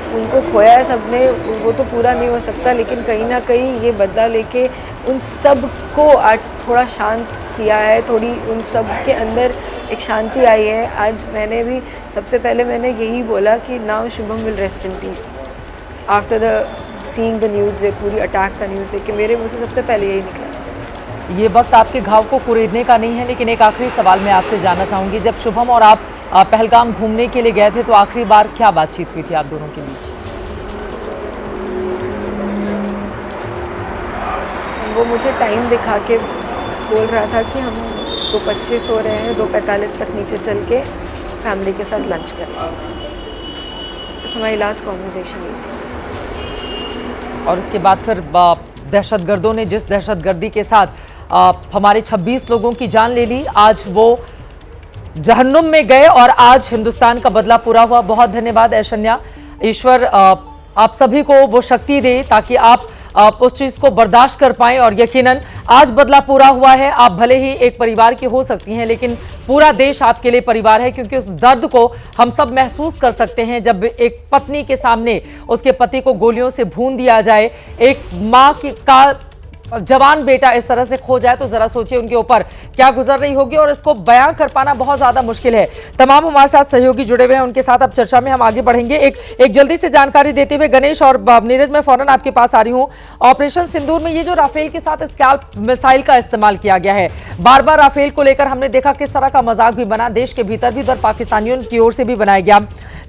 उनको खोया है सबने, वो तो पूरा नहीं हो सकता, लेकिन कहीं ना कहीं ये बदला लेके उन सब को आज थोड़ा शांत किया है, थोड़ी उन सब के अंदर एक शांति आई है। आज मैंने भी सबसे पहले मैंने यही बोला कि now Shubham will rest in peace after the seeing the news, पूरी अटैक का न्यूज़ देख के मेरे मुंह से सबसे पहले यही निकला। ये वक्त आपके घाव को कुरेदने का नहीं है, लेकिन एक आखिरी सवाल मैं आपसे जानना चाहूंगी, जब शुभम और आप पहलगाम घूमने के लिए गए थे तो आखिरी बार क्या बातचीत हुई थी आप दोनों के बीच? वो मुझे टाइम दिखा के बोल रहा था कि हम 2:25 हो रहे हैं, 2:45 तक नीचे चल के फैमिली के साथ लंच करें। हमारी लास्ट कॉन्वर्सेशन हुई थी। और उसके बाद फिर दहशतगर्दों ने जिस दहशतगर्दी के साथ हमारे 26 लोगों की जान ले ली, आज वो जहन्नुम में गए और आज हिंदुस्तान का बदला पूरा हुआ। बहुत धन्यवाद ऐशन्या। ईश्वर आप सभी को वो शक्ति दे ताकि आप उस चीज को बर्दाश्त कर पाएं, और यकीनन आज बदला पूरा हुआ है। आप भले ही एक परिवार की हो सकती हैं, लेकिन पूरा देश आपके लिए परिवार है, क्योंकि उस दर्द को हम सब महसूस कर सकते हैं जब एक पत्नी के सामने उसके पति को गोलियों से भून दिया जाए, एक माँ का जवान बेटा इस तरह से खो जाए, तो जरा सोचिए उनके ऊपर क्या गुजर रही होगी, और इसको बयां कर पाना बहुत ज्यादा मुश्किल है। तमाम हमारे साथ सहयोगी जुड़े हुए हैं, उनके साथ अब चर्चा में हम आगे बढ़ेंगे। एक जल्दी से जानकारी देते हुए गणेश और नीरज, मैं फौरन आपके पास आ रही हूं। ऑपरेशन सिंदूर में ये जो राफेल के साथ स्कैल्प मिसाइल का इस्तेमाल किया गया है, बार बार राफेल को लेकर हमने देखा किस तरह का मजाक भी बना, देश के भीतर भी, उधर पाकिस्तानियों की ओर से भी बनाया गया,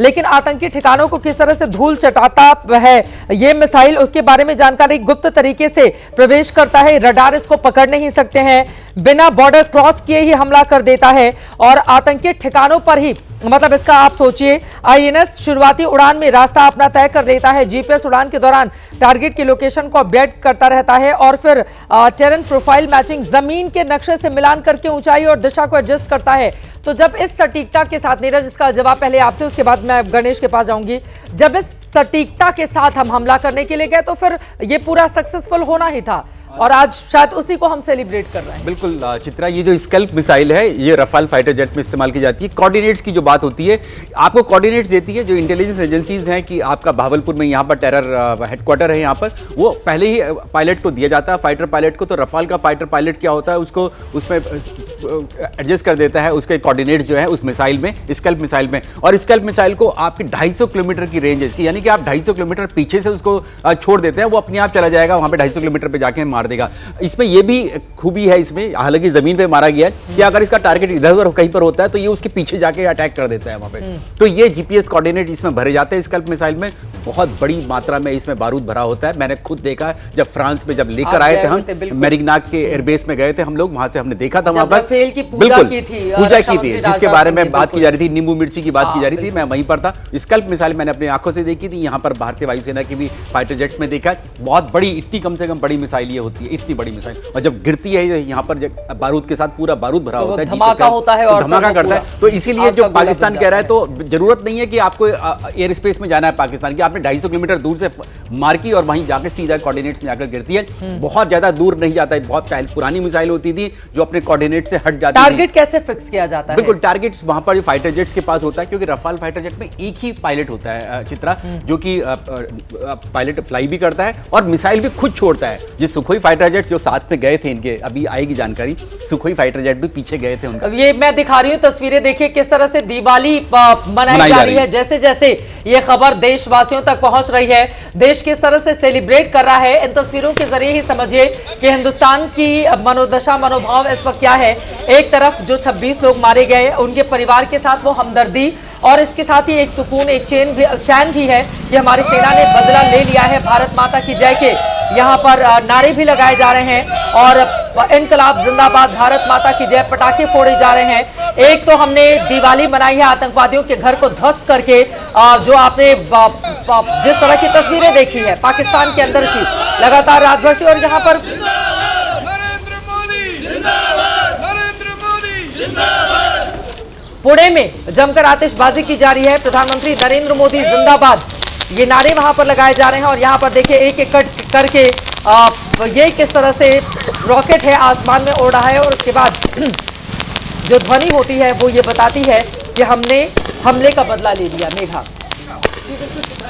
लेकिन आतंकी ठिकानों को किस तरह से धूल चटाता है ये मिसाइल, उसके बारे में जानकारी गुप्त तरीके से प्रवेश करता है, रडार इसको पकड़ नहीं सकते हैं, बिना बॉर्डर क्रॉस किए ही हमला कर देता है, और आतंकी ठिकानों पर ही, मतलब इसका आप सोचिए, आईएनएस शुरुआती उड़ान में रास्ता अपना तय कर लेता है, जीपीएस उड़ान के दौरान टारगेट की लोकेशन को अपडेट करता रहता है, और फिर टेरेन प्रोफाइल मैचिंग, जमीन के नक्शे से मिलान करके ऊंचाई और दिशा को एडजस्ट करता है। तो जब इस सटीकता के साथ, नीरज इसका जवाब पहले आपसे, उसके बाद मैं गणेश के पास जाऊंगी, जब इस सटीकता के साथ हम हमला करने के लिए गए तो फिर ये पूरा सक्सेसफुल होना ही था, और आज शायद उसी को हम सेलिब्रेट कर रहे हैं। बिल्कुल चित्रा, ये जो स्कल्प मिसाइल है ये रफाल फाइटर जेट में इस्तेमाल की जाती है। कोऑर्डिनेट्स की जो बात होती है, आपको कोऑर्डिनेट्स देती है जो इंटेलिजेंस एजेंसीज हैं कि आपका भावलपुर में यहाँ पर टेरर हेडक्वार्टर है, यहाँ पर वो पहले ही पायलट को दिया जाता है, फाइटर पायलट को। तो रफाल का फाइटर पायलट क्या होता है, उसको उसमें एडजस्ट कर देता है उसके कोऑर्डिनेट्स जो है उस मिसाइल में, स्कल्प मिसाइल में। और स्कल्प मिसाइल को आपकी 250 किलोमीटर की रेंज है इसकी, यानी कि आप 250 किलोमीटर पीछे से उसको छोड़ देते हैं, वो अपने आप चला जाएगा वहाँ पे 250 किलोमीटर पे जाके मार देगा। इसमें ये भी खूबी है इसमें, हालांकि जमीन पे मारा गया है, कि अगर इसका टारगेट इधर उधर कहीं पर होता है तो ये उसके पीछे जाके अटैक कर देता है वहाँ पे। तो ये जीपीएस कोऑर्डिनेट इसमें भरे जाते हैं स्कल्प मिसाइल में, बहुत बड़ी मात्रा में इसमें बारूद भरा होता है। मैंने खुद देखा जब फ्रांस में जब लेकर आए थे हम, मेरिग्नाक के एयरबेस में गए थे हम लोग, वहां से हमने देखा था वहां पर बिल्कुल पूजा की थी, जिसके बारे में बात की जा रही थी, नींबू मिर्ची की बात की जा रही थी, मैं वहीं पर था। स्कल्प मिसाइल मैंने अपनी आंखों से देखी थी, यहाँ पर भारतीय वायुसेना की भी फाइटर जेट्स में देखा, बहुत बड़ी, इतनी कम से कम बड़ी मिसाइल ये होती है, इतनी बड़ी मिसाइल, और जब गिरती है यहाँ पर बारूद के साथ पूरा बारूद भरा होता है, धमाका होता है और धमाका करता है। तो इसीलिए जो पाकिस्तान कह रहा है, तो जरूरत नहीं है कि आपको एयर स्पेस में जाना है पाकिस्तान की, आपने 250 किलोमीटर दूर से मार की और वहीं जाकर सीधा कोऑर्डिनेट्स में जाकर गिरती है, बहुत ज्यादा दूर नहीं जाता है। बहुत पहले पुरानी मिसाइल होती थी जो अपने कोऑर्डिनेट से हट जाती थी। टारगेट कैसे फिक्स किया जाता है? बिल्कुल, टारगेट्स वहां पर फाइटर जेट्स के पास होता है, क्योंकि रफाल फाइटर जेट में एक ही पायलट होता है चित्रा, जो कि पायलट फ्लाई भी करता है और मिसाइल भी खुद छोड़ता है। जो सुखोई फाइटर जेट्स जो साथ में गए थे इनके, अभी आएगी जानकारी, सुखोई फाइटर जेट भी पीछे गए थे उनका। ये मैं दिखा रही हूँ तस्वीरें, देखिए किस तरह से दिवाली मनाई जा रही है। जैसे जैसे ये खबर देशवासियों तक पहुंच रही है, देश किस तरह से सेलिब्रेट कर रहा है, इन तस्वीरों के जरिए ही समझिए कि हिंदुस्तान की मनोदशा, मनोभाव इस वक्त क्या है। एक तरफ जो 26 लोग मारे गए, उनके परिवार के साथ वो हमदर्दी और इसके साथ ही एक सुकून, एक चैन भी है कि हमारी सेना ने बदला ले लिया है। भारत माता की जय के यहाँ पर नारे भी लगाए जा रहे हैं और इनकलाब जिंदाबाद, भारत माता की जय, पटाखे फोड़े जा रहे हैं। एक तो हमने दिवाली मनाई है आतंकवादियों के घर को ध्वस्त करके, जो आपने जिस तरह की तस्वीरें देखी है पाकिस्तान के अंदर की लगातार रात भर से, और यहाँ पर पुणे में जमकर आतिशबाजी की जा रही है। प्रधानमंत्री नरेंद्र मोदी जिंदाबाद, ये नारे वहां पर लगाए जा रहे हैं। और यहाँ पर देखिए एक एक करके ये किस तरह से रॉकेट है आसमान में उड़ रहा है, और उसके बाद जो ध्वनि होती है वो ये बताती है कि हमने हमले का बदला ले लिया। मेघा,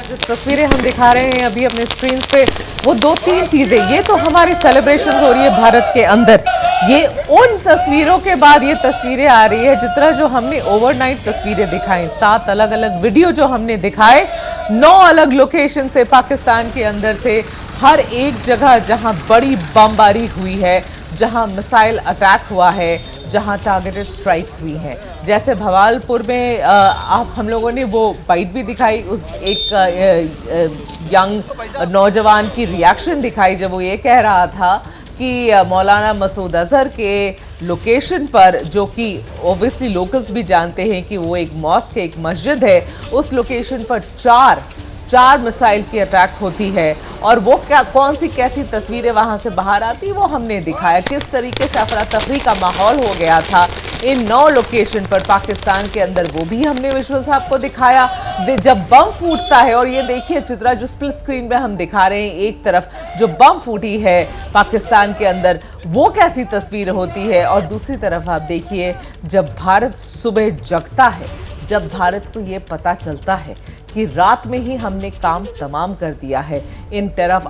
जो तस्वीरें हम दिखा रहे हैं अभी अपने स्क्रीन पे, वो 2-3 चीजें, ये तो हमारी सेलिब्रेशन हो रही है भारत के अंदर, ये उन तस्वीरों के बाद ये तस्वीरें आ रही है जितना जो हमने ओवरनाइट तस्वीरें दिखाई, 7 अलग अलग वीडियो जो हमने दिखाए 9 अलग लोकेशन से पाकिस्तान के अंदर से, हर एक जगह जहां बड़ी बमबारी हुई है, जहां मिसाइल अटैक हुआ है, जहां टारगेटेड स्ट्राइक्स हुई हैं। जैसे भवालपुर में आप हम लोगों ने वो बाइट भी दिखाई, उस एक यंग नौजवान की रिएक्शन दिखाई जब वो ये कह रहा था कि मौलाना मसूद अजहर के लोकेशन पर, जो कि ओबियसली लोकल्स भी जानते हैं कि वो एक मॉस्क है, एक मस्जिद है, उस लोकेशन पर चार मिसाइल की अटैक होती है, और वो क्या कौन सी कैसी तस्वीरें वहां से बाहर आती वो हमने दिखाया, किस तरीके से अफरा तफरी का माहौल हो गया था इन 9 लोकेशन पर पाकिस्तान के अंदर, वो भी हमने विजुअल्स आपको दिखाया। जब बम फूटता है, और ये देखिए चित्रा जो स्प्लिट स्क्रीन पे हम दिखा रहे हैं, एक तरफ जो बम फूटी है पाकिस्तान के अंदर वो कैसी तस्वीर होती है, और दूसरी तरफ आप देखिए जब भारत सुबह जगता है, जब भारत को ये पता चलता है कि रात में ही हमने काम तमाम कर दिया है इन टेरर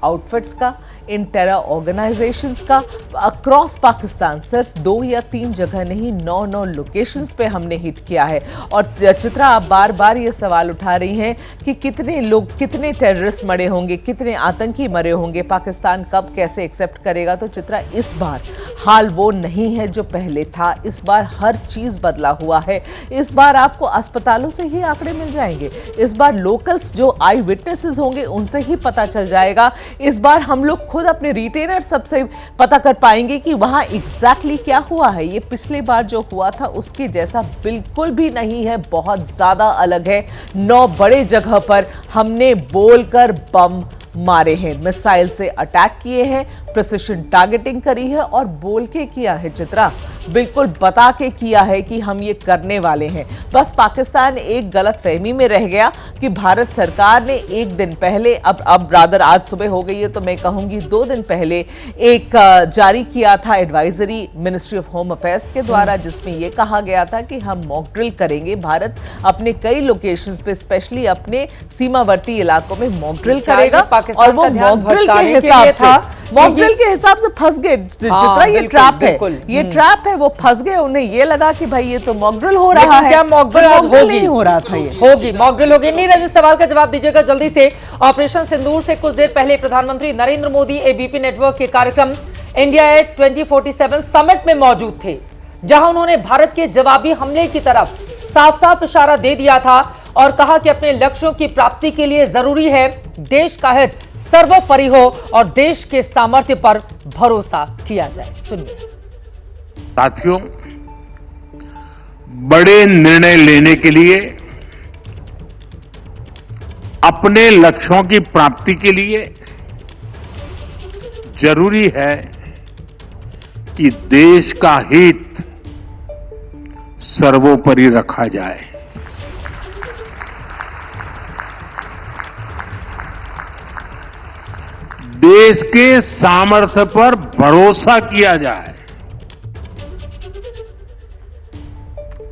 आउटफिट्स का, इन टेरर ऑर्गेनाइजेशंस का, अक्रॉस पाकिस्तान सिर्फ 2 या 3 जगह नहीं 9 लोकेशंस पे हमने हिट किया है। और चित्रा आप बार बार ये सवाल उठा रही हैं कि कितने लोग, कितने टेररिस्ट मरे होंगे, कितने आतंकी मरे होंगे, पाकिस्तान कब कैसे एक्सेप्ट करेगा। तो चित्रा इस बार हाल वो नहीं है जो पहले था, इस बार हर चीज़ बदला हुआ है। इस बार आपको अस्पतालों से ही आंकड़े मिल जाएंगे, इस बार लोकल्स जो आई विटनेसेस होंगे उनसे ही पता चल जाएगा, इस बार हम लोग खुद अपने रिटेलर सबसे पता कर पाएंगे कि वहां एग्जैक्टली क्या हुआ है। ये पिछली बार जो हुआ था उसके जैसा बिल्कुल भी नहीं है, बहुत ज्यादा अलग है। 9 बड़े जगह पर हमने बोलकर बम मारे हैं, मिसाइल से अटैक किए हैं, प्रिसिशन टारगेटिंग करी है और बोल के किया है चित्रा, बिल्कुल बता के किया है कि हम ये करने वाले हैं। बस पाकिस्तान एक गलत फहमी में रह गया कि भारत सरकार ने एक दिन पहले, अब रादर आज सुबह हो गई है तो मैं कहूंगी 2 दिन पहले एक जारी किया था advisory ministry of home affairs के द्वारा, जिसमें यह कहा गया था कि हम मॉक ड्रिल करेंगे। भारत अपने कई लोकेशंस पे, स्पेशली अपने सीमावर्ती इलाकों में मॉक ड्रिल करेगा, और वो मॉक ड्रिल के हिसाब से फंस गए चित्रा। ये ट्रैप है, ये ट्रैप है, वो फंस गए। उन्हें ये लगा कि भाई ये तो मॉक ड्रिल हो रहा है, क्या मॉक ड्रिल नहीं हो रहा था, ये होगी, मॉक ड्रिल होगी। नहीं रजित, सवाल का जवाब दीजिएगा जल्दी से। ऑपरेशन सिंदूर से कुछ देर पहले प्रधानमंत्री नरेंद्र मोदी एबीपी नेटवर्क के कार्यक्रम इंडिया 2047 समिट में मौजूद थे, जहां उन्होंने भारत के जवाबी हमले की तरफ साफ साफ इशारा दे दिया था और कहा कि अपने लक्ष्यों की प्राप्ति के लिए जरूरी है देश का हित सर्वोपरि हो और देश के सामर्थ्य पर भरोसा किया जाए। सुनिए। साथियों, बड़े निर्णय लेने के लिए, अपने लक्ष्यों की प्राप्ति के लिए जरूरी है कि देश का हित सर्वोपरि रखा जाए। देश के सामर्थ्य पर भरोसा किया जाए।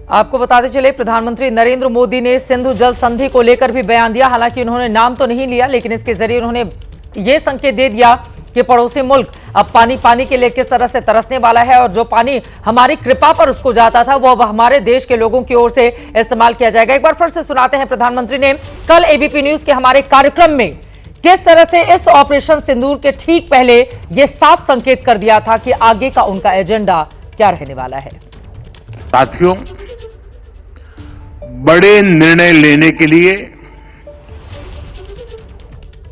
आपको बताते चले, प्रधानमंत्री नरेंद्र मोदी ने सिंधु जल संधि को लेकर भी बयान दिया। हालांकि उन्होंने नाम तो नहीं लिया, लेकिन इसके जरिए उन्होंने ये संकेत दे दिया कि पड़ोसी मुल्क अब पानी के लिए किस तरह से तरसने वाला है, और जो पानी हमारी कृपा पर उसको जाता था वो अब हमारे देश के लोगों की ओर से इस्तेमाल किया जाएगा। एक बार फिर से सुनाते हैं प्रधानमंत्री ने कल एबीपी न्यूज के हमारे कार्यक्रम में किस तरह से इस ऑपरेशन सिंदूर के ठीक पहले ये साफ संकेत कर दिया था कि आगे का उनका एजेंडा क्या रहने वाला है। साथियों, बड़े निर्णय लेने के लिए,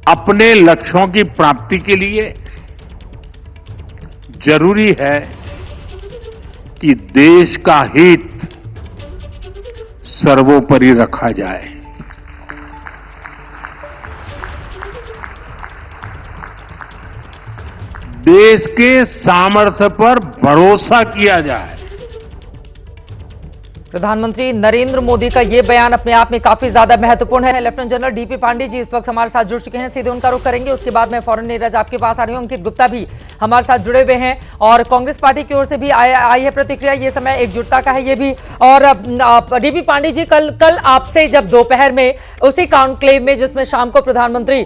अपने लक्ष्यों की प्राप्ति के लिए जरूरी है कि देश का हित सर्वोपरि रखा जाए। देश के सामर्थ्य पर भरोसा किया जाए। प्रधानमंत्री नरेंद्र मोदी का ये बयान अपने आप में काफी ज्यादा महत्वपूर्ण है। Lieutenant general DP Pandey ji इस वक्त हमारे साथ जुड़ चुके हैं, सीधे उनका रुख करेंगे। उसके बाद मैं फौरन नीरज आपके पास आ रही हूं। अंकित गुप्ता भी हमारे साथ जुड़े हुए हैं और कांग्रेस पार्टी की ओर से भी आई है प्रतिक्रिया। ये समय एकजुटता का है ये भी। और डीपी पांडे जी, कल आपसे जब दोपहर में उसी कॉन्क्लेव में जिसमें शाम को प्रधानमंत्री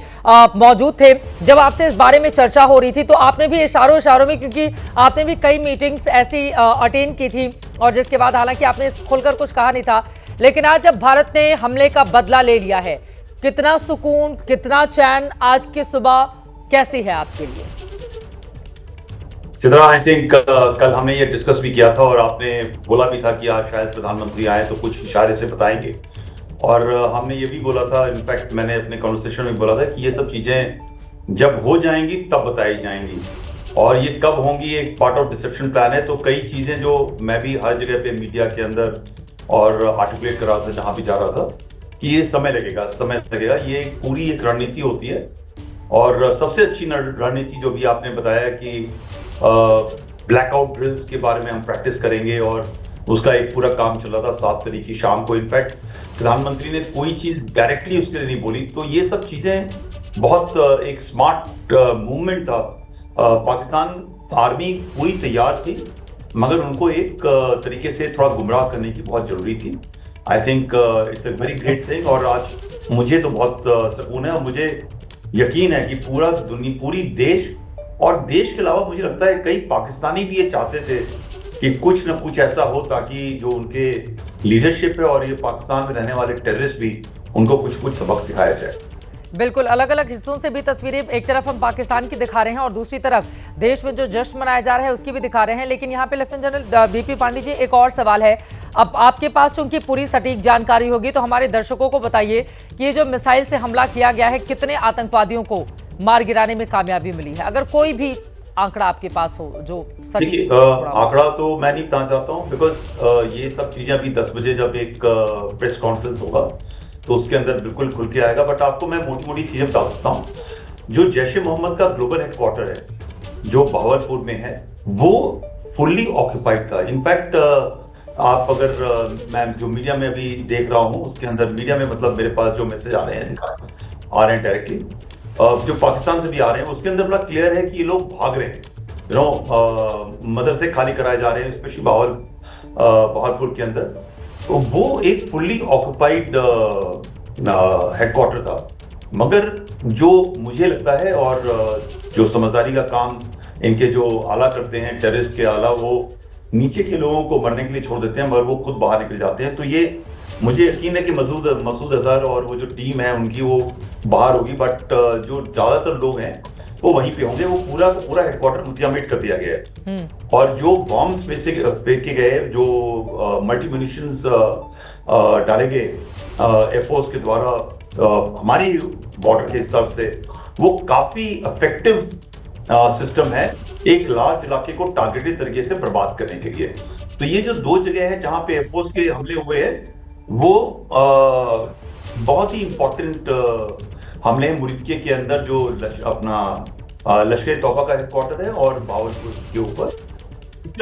मौजूद थे, जब आपसे इस बारे में चर्चा हो रही थी तो आपने भी इशारों में, क्योंकि आपने भी कई मीटिंग्स ऐसी अटेंड की थी और जिसके बाद हालांकि आपने खुलकर कुछ कहा नहीं था, लेकिन आज जब भारत ने हमले का बदला ले लिया है, कितना सुकून, कितना चैन आज की सुबह कैसी है आपके लिए? चित्रा, आई थिंक कल हमने ये डिस्कस भी किया था और आपने बोला भी था कि आज शायद प्रधानमंत्री आए तो कुछ इशारे से बताएंगे, और हमने ये भी बोला था, इनफैक्ट मैंने अपने कॉन्वर्सेशन में बोला था कि ये सब चीजें जब हो जाएंगी तब बताई जाएंगी, और ये कब होंगी एक पार्ट ऑफ डिसेप्शन प्लान है। तो कई चीजें जो मैं भी हर जगह पे मीडिया के अंदर और आर्टिकुलेट कर रहा था जहां भी जा रहा था कि ये समय लगेगा, ये पूरी एक रणनीति होती है। और सबसे अच्छी रणनीति जो भी आपने बताया कि ब्लैकआउट ड्रिल्स के बारे में हम प्रैक्टिस करेंगे, और उसका एक पूरा काम चल रहा था 7 तारीख की शाम को। इनफैक्ट प्रधानमंत्री ने कोई चीज डायरेक्टली उसके लिए नहीं बोली, तो ये सब चीजें बहुत एक स्मार्ट मूवमेंट था। पाकिस्तान आर्मी पूरी तैयार थी, मगर उनको एक तरीके से थोड़ा गुमराह करने की बहुत जरूरी थी। I think it's a very great thing, और आज मुझे तो बहुत सुकून है, और मुझे यकीन है कि पूरी देश, और देश के अलावा मुझे लगता है कई पाकिस्तानी भी ये चाहते थे कि कुछ न कुछ ऐसा हो ताकि जो उनके लीडरशिप है और ये पाकिस्तान में रहने वाले टेररिस्ट भी, उनको कुछ सबक सिखाया जाए। बिल्कुल, अलग अलग हिस्सों से भी तस्वीरें एक तरफ हम पाकिस्तान की दिखा रहे हैं और दूसरी तरफ देश में जो जश्न मनाया जा रहा है उसकी भी दिखा रहे हैं। लेकिन यहाँ पे lieutenant general DP Pandey ji, एक और सवाल है। अब आपके पास चूंकि पूरी सटीक जानकारी होगी तो हमारे दर्शकों को बताइए कि ये जो मिसाइल से हमला किया गया है, कितने आतंकवादियों को मार गिराने में कामयाबी मिली है? अगर कोई भी आंकड़ा आपके पास हो जो सटीक। आंकड़ा तो मैं नहीं बताना चाहता हूँ, बिकॉज ये सब चीजें अभी 10 बजे जब एक प्रेस कॉन्फ्रेंस होगा तो उसके अंदर बिल्कुल खुल के आएगा। बट आपको मैं मोटी चीजें बता सकता हूँ। जो जैश ए मोहम्मद का ग्लोबल हेडक्वार्टर है जो भावलपुर में है, वो फुल्ली ऑक्यूपाइड था। इनफैक्ट आप अगर मैं जो मीडिया में अभी देख रहा हूँ उसके अंदर, मीडिया में मतलब मेरे पास जो मैसेज आ रहे हैं डायरेक्टली, जो पाकिस्तान से भी आ रहे हैं, उसके अंदर बड़ा क्लियर है कि ये लोग भाग रहे हैं, मदरसे खाली कराए जा रहे हैं, स्पेशली भावलपुर के अंदर। तो वो एक फुल्ली ऑक्यूपाइड हेडक्वार्टर था। मगर जो मुझे लगता है, और जो समझदारी का काम इनके जो आला करते हैं टेररिस्ट के आला, वो नीचे के लोगों को मरने के लिए छोड़ देते हैं मगर वो खुद बाहर निकल जाते हैं। तो ये मुझे यकीन है कि मसूद अजहर और वो जो टीम है उनकी वो बाहर होगी, बट जो ज्यादातर लोग हैं वो वहीं पे होंगे। वो पूरा हेडक्वार्टर मुतयामिट कर दिया गया है, और जो बॉम्ब्स फेंके गए, जो मल्टी म्यूनिशंस डाले गए एयरफोर्स के द्वारा हमारी बॉर्डर के हिसाब से, वो काफी इफेक्टिव सिस्टम है एक लार्ज इलाके को टारगेटेड तरीके से बर्बाद करने के लिए। तो ये जो 2 जगह है जहां पे एयरफोर्स के हमले हुए हैं, वो बहुत ही इंपॉर्टेंट हमले हैं। मुल्किया के अंदर जो अपना लश्कर तौबा का हेडक्वार्टर है और भावलपुर के ऊपर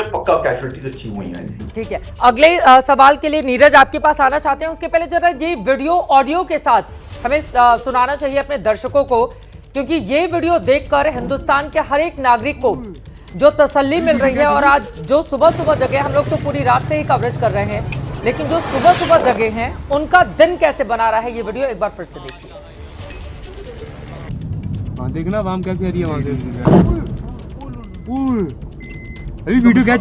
पक्का कैजुअलिटीज अच्छी हुई हैं। ठीक है, अगले सवाल के लिए नीरज आपके पास आना चाहते हैं। उसके पहले जरा ये वीडियो ऑडियो के साथ हमें सुनाना चाहिए अपने दर्शकों को, क्योंकि ये वीडियो देखकर हिंदुस्तान के हर एक नागरिक को जो तसल्ली मिल रही है। और आज जो सुबह जगे, हम लोग तो पूरी रात से ही कवरेज कर रहे हैं, लेकिन जो सुबह जगे हैं उनका दिन कैसे बना रहा है, ये वीडियो एक बार फिर से देखिए। देखना वाम कैसे आ रही है वहां से। अभी वीडियो क्या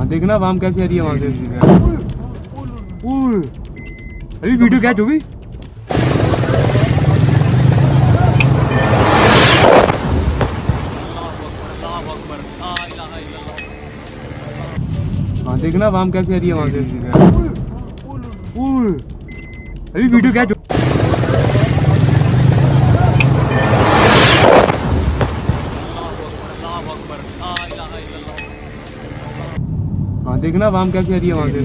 देखना वाम कैसे आ रही है वहां से। अभी वीडियो क्या जो भी देखना वाम कैसे आ रही है वहां से। अभी वीडियो क्या देखना वाम कैसे आ रही है वहां से।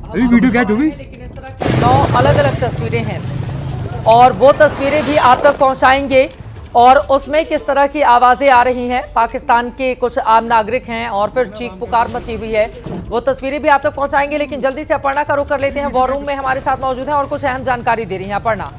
अभी वीडियो क्या होगी। लेकिन इस तरह की 9 अलग अलग तस्वीरें हैं और वो तस्वीरें भी आप तक पहुंचाएंगे और उसमें किस तरह की आवाजें आ रही हैं। पाकिस्तान के कुछ आम नागरिक हैं और फिर चीख पुकार मची हुई है, वो तस्वीरें भी आप तक पहुंचाएंगे। लेकिन जल्दी से अपर्णा का रुख कर लेते हैं, वॉर रूम में हमारे साथ मौजूद है और कुछ अहम जानकारी दे रही हैं अपर्णा।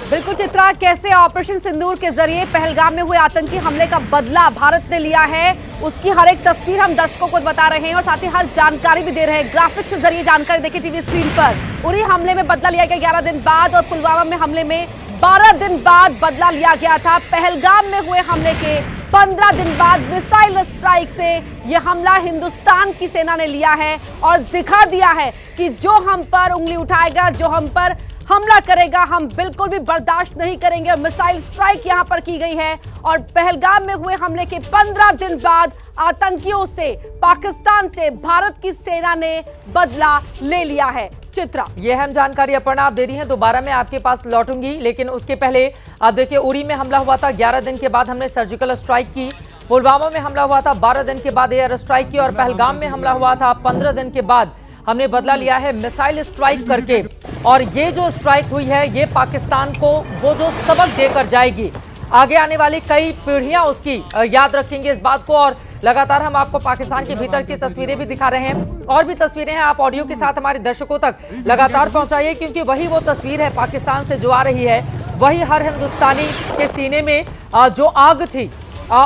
बिल्कुल चित्रा, कैसे ऑपरेशन सिंदूर के जरिए पहलगाम में हुए आतंकी हमले का बदला भारत ने लिया है, उसकी हर एक तस्वीर हम दर्शकों को बता रहे हैं और साथ ही हर जानकारी भी दे रहे हैं। ग्राफिक्स के जरिए जानकारी देखिए टीवी स्क्रीन पर। उरी हमले में बदला लिया गया 11 दिन बाद और पुलवामा में हमले में 12 दिन बाद बदला लिया गया था। पहलगाम में हुए हमले के 15 दिन बाद मिसाइल स्ट्राइक से यह हमला हिंदुस्तान की सेना ने लिया है और दिखा दिया है कि जो हम पर उंगली उठाएगा, जो हम पर हमला करेगा, हम बिल्कुल भी बर्दाश्त नहीं करेंगे। मिसाइल स्ट्राइक यहां पर की गई है और पहलगाम में हुए हमले के 15 दिन बाद आतंकियों से, पाकिस्तान से भारत की सेना ने बदला ले लिया है। चित्रा, ये अहम जानकारी अपर्णा आप दे रही हैं, दोबारा मैं आपके पास लौटूंगी। लेकिन उसके पहले आप देखिए, उरी में हमला हुआ था, 11 दिन के बाद हमने सर्जिकल स्ट्राइक की। पुलवामा में हमला हुआ था, 12 दिन के बाद एयर स्ट्राइक की और पहलगाम में हमला हुआ था, 15 दिन के बाद हमने बदला लिया है मिसाइल स्ट्राइक करके। और ये जो स्ट्राइक हुई है, ये पाकिस्तान को वो जो सबक देकर जाएगी, आगे आने वाली कई पीढ़ियां उसकी याद रखेंगे इस बात को। और लगातार हम आपको पाकिस्तान के भीतर की तस्वीरें भी दिखा रहे हैं, और भी तस्वीरें हैं, आप ऑडियो के साथ हमारे दर्शकों तक लगातार पहुंचाइए, क्योंकि वही वो तस्वीर है पाकिस्तान से जो आ रही है, वही हर हिंदुस्तानी के सीने में जो आग थी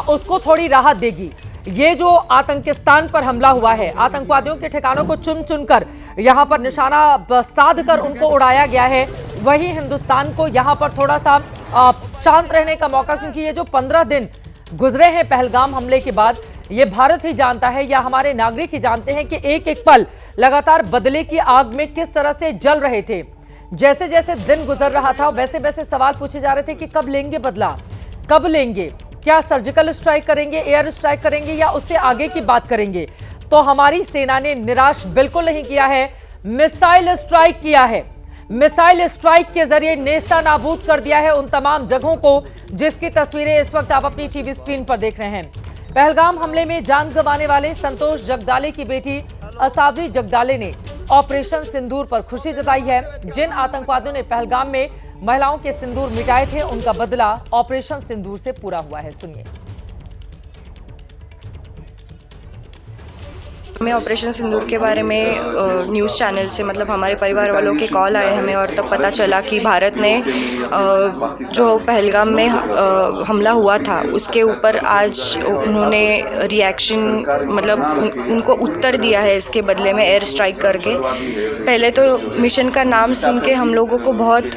उसको थोड़ी राहत देगी। ये जो आतंकिस्तान पर हमला हुआ है, आतंकवादियों के ठिकानों को चुन चुनकर यहाँ पर निशाना साध कर उनको उड़ाया गया है, वही हिंदुस्तान को यहाँ पर थोड़ा सा शांत रहने का मौका, क्योंकि ये जो 15 दिन गुजरे हैं पहलगाम हमले के बाद, ये भारत ही जानता है या हमारे नागरिक ही जानते हैं कि एक एक पल लगातार बदले की आग में किस तरह से जल रहे थे। जैसे जैसे दिन गुजर रहा था वैसे वैसे सवाल पूछे जा रहे थे कि कब लेंगे बदला, कब लेंगे, क्या सर्जिकल स्ट्राइक करेंगे, एयर स्ट्राइक करेंगे या उससे आगे की बात करेंगे। तो हमारी सेना ने निराश बिल्कुल नहीं किया है, मिसाइल स्ट्राइक किया है। मिसाइल स्ट्राइक के जरिए नेस्ता नाबूद कर दिया है उन तमाम जगहों को जिसकी तस्वीरें इस वक्त आप अपनी टीवी स्क्रीन पर देख रहे हैं। पहलगाम हमले में जान गंवाने वाले संतोष जगदाले की बेटी असावरी जगदाले ने ऑपरेशन सिंदूर पर खुशी जताई है। जिन आतंकवादियों ने पहलगाम में महिलाओं के सिंदूर मिटाए थे, उनका बदला ऑपरेशन सिंदूर से पूरा हुआ है। सुनिए। हमें ऑपरेशन सिंदूर के बारे में न्यूज़ चैनल से, मतलब हमारे परिवार वालों के कॉल आए हमें, और तब पता चला कि भारत ने जो पहलगाम में हमला हुआ था उसके ऊपर आज उन्होंने रिएक्शन, मतलब उनको उत्तर दिया है इसके बदले में एयर स्ट्राइक करके। पहले तो मिशन का नाम सुन के हम लोगों को बहुत,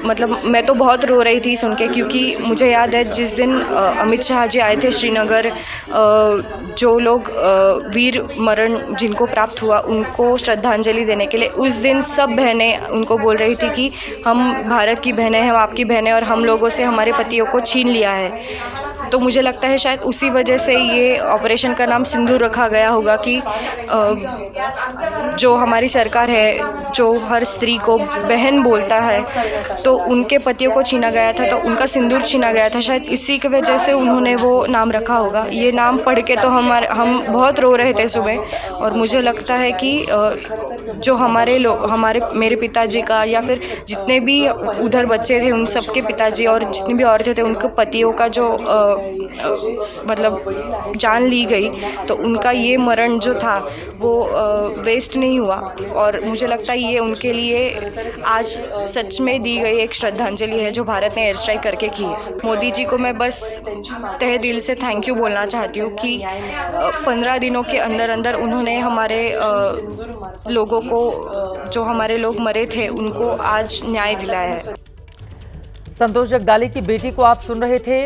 मतलब मैं तो बहुत रो रही थी सुन के, क्योंकि मुझे याद है जिस दिन अमित शाह जी आए थे श्रीनगर, जो लोग वीर मरण जिनको प्राप्त हुआ उनको श्रद्धांजलि देने के लिए, उस दिन सब बहनें उनको बोल रही थी कि हम भारत की बहनें हैं, हम आपकी बहनें, और हम लोगों से हमारे पतियों को छीन लिया है। तो मुझे लगता है शायद उसी वजह से ये ऑपरेशन का नाम सिंदूर रखा गया होगा कि जो हमारी सरकार है, जो हर स्त्री को बहन बोलता है, तो उनके पतियों को छीना गया था, तो उनका सिंदूर छीना गया था, शायद इसी की वजह से उन्होंने वो नाम रखा होगा। ये नाम पढ़ के तो हम बहुत रो रहे थे सुबह, और मुझे लगता है कि जो मेरे पिताजी का या फिर जितने भी उधर बच्चे थे उन सब के पिताजी और जितनी भी औरतें थे उनके पतियों का जो मतलब जान ली गई, तो उनका ये मरण जो था वो वेस्ट नहीं हुआ। और मुझे लगता है ये उनके लिए आज सच में दी गई एक श्रद्धांजलि है जो भारत ने एयर स्ट्राइक करके की है। मोदी जी को मैं बस तहे दिल से थैंक यू बोलना चाहती हूँ कि 15 दिनों के अंदर अंदर उन्होंने हमारे लोगों को, जो हमारे लोग मरे थे, उनको आज न्याय दिलाया है। संतोष जगदाले की बेटी को आप सुन रहे थे।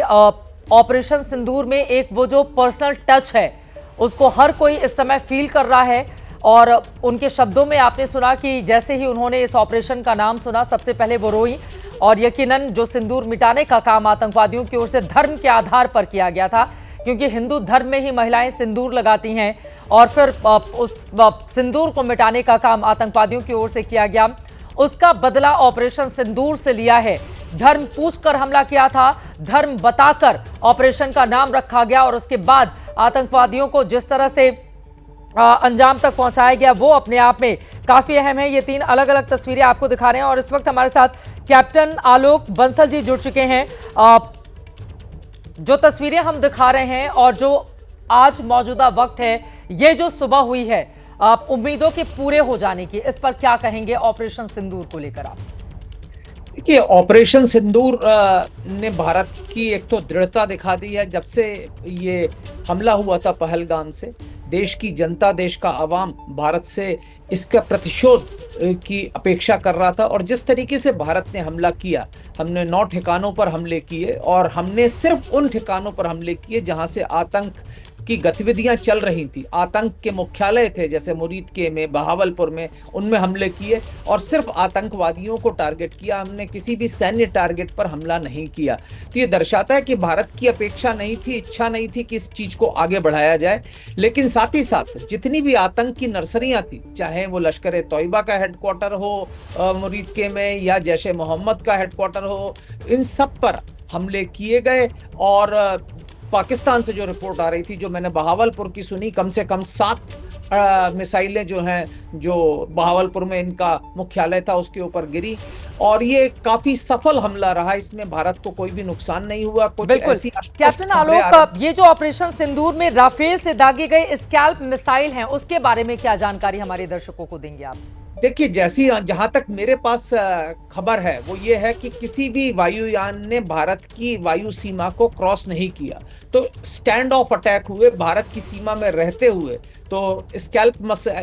ऑपरेशन सिंदूर में एक वो जो पर्सनल टच है उसको हर कोई इस समय फील कर रहा है, और उनके शब्दों में आपने सुना कि जैसे ही उन्होंने इस ऑपरेशन का नाम सुना सबसे पहले वो रोई, और यकीनन जो सिंदूर मिटाने का काम आतंकवादियों की ओर से धर्म के आधार पर किया गया था, क्योंकि हिंदू धर्म में ही महिलाएं सिंदूर लगाती हैं और फिर उस सिंदूर को मिटाने का काम आतंकवादियों की ओर से किया गया। उसका बदला ऑपरेशन सिंदूर से लिया है। धर्म पूछकर हमला किया था, धर्म बताकर ऑपरेशन का नाम रखा गया और उसके बाद आतंकवादियों को जिस तरह से अंजाम तक पहुंचाया गया वो अपने आप में काफी अहम है। ये 3 अलग अलग तस्वीरें आपको दिखा रहे हैं और इस वक्त हमारे साथ कैप्टन आलोक बंसल जी जुड़ चुके हैं। जो तस्वीरें हम दिखा रहे हैं और जो आज मौजूदा वक्त है, ये जो सुबह हुई है उम्मीदों के पूरे हो जाने की, इस पर क्या कहेंगे ऑपरेशन सिंदूर को लेकर आप? देखिए, ऑपरेशन सिंदूर ने भारत की एक तो दृढ़ता दिखा दी है। जब से ये हमला हुआ था पहलगाम से, देश की जनता, देश का आवाम भारत से इसका प्रतिशोध की अपेक्षा कर रहा था और जिस तरीके से भारत ने हमला किया, हमने 9 ठिकानों पर हमले किए और हमने सिर्फ उन ठिकानों पर हमले किए जहां से आतंक की गतिविधियां चल रही थी। आतंक के मुख्यालय थे जैसे मुरीद के में, बहावलपुर में, उनमें हमले किए और सिर्फ आतंकवादियों को टारगेट किया। हमने किसी भी सैन्य टारगेट पर हमला नहीं किया। तो ये दर्शाता है कि भारत की अपेक्षा नहीं थी, इच्छा नहीं थी कि इस चीज को आगे बढ़ाया जाए। लेकिन साथ ही साथ जितनी भी आतंक की नर्सरियां थी, चाहे वो लश्कर तोयबा का हेडक्वार्टर हो मुरीद के में या जैशे मोहम्मद का हेडक्वार्टर हो, इन सब पर हमले किए गए। और पाकिस्तान से जो रिपोर्ट आ रही थी, जो मैंने बहावलपुर की सुनी, कम से कम 7 मिसाइलें जो हैं, जो बहावलपुर में इनका मुख्यालय था उसके ऊपर गिरी और ये काफी सफल हमला रहा। इसमें भारत को कोई भी नुकसान नहीं हुआ। कुछ ऐसी कैप्टन आलोक, ये जो ऑपरेशन सिंदूर में राफेल से दागे गए स्कैल्प मिसाइल हैं, उसके बारे में क्या जानकारी हमारे दर्शकों को देंगे आप? देखिए, जहां तक मेरे पास खबर है वो ये है कि किसी भी वायुयान ने भारत की वायु सीमा को क्रॉस नहीं किया। तो स्टैंड ऑफ अटैक हुए भारत की सीमा में रहते हुए। तो स्कैल्प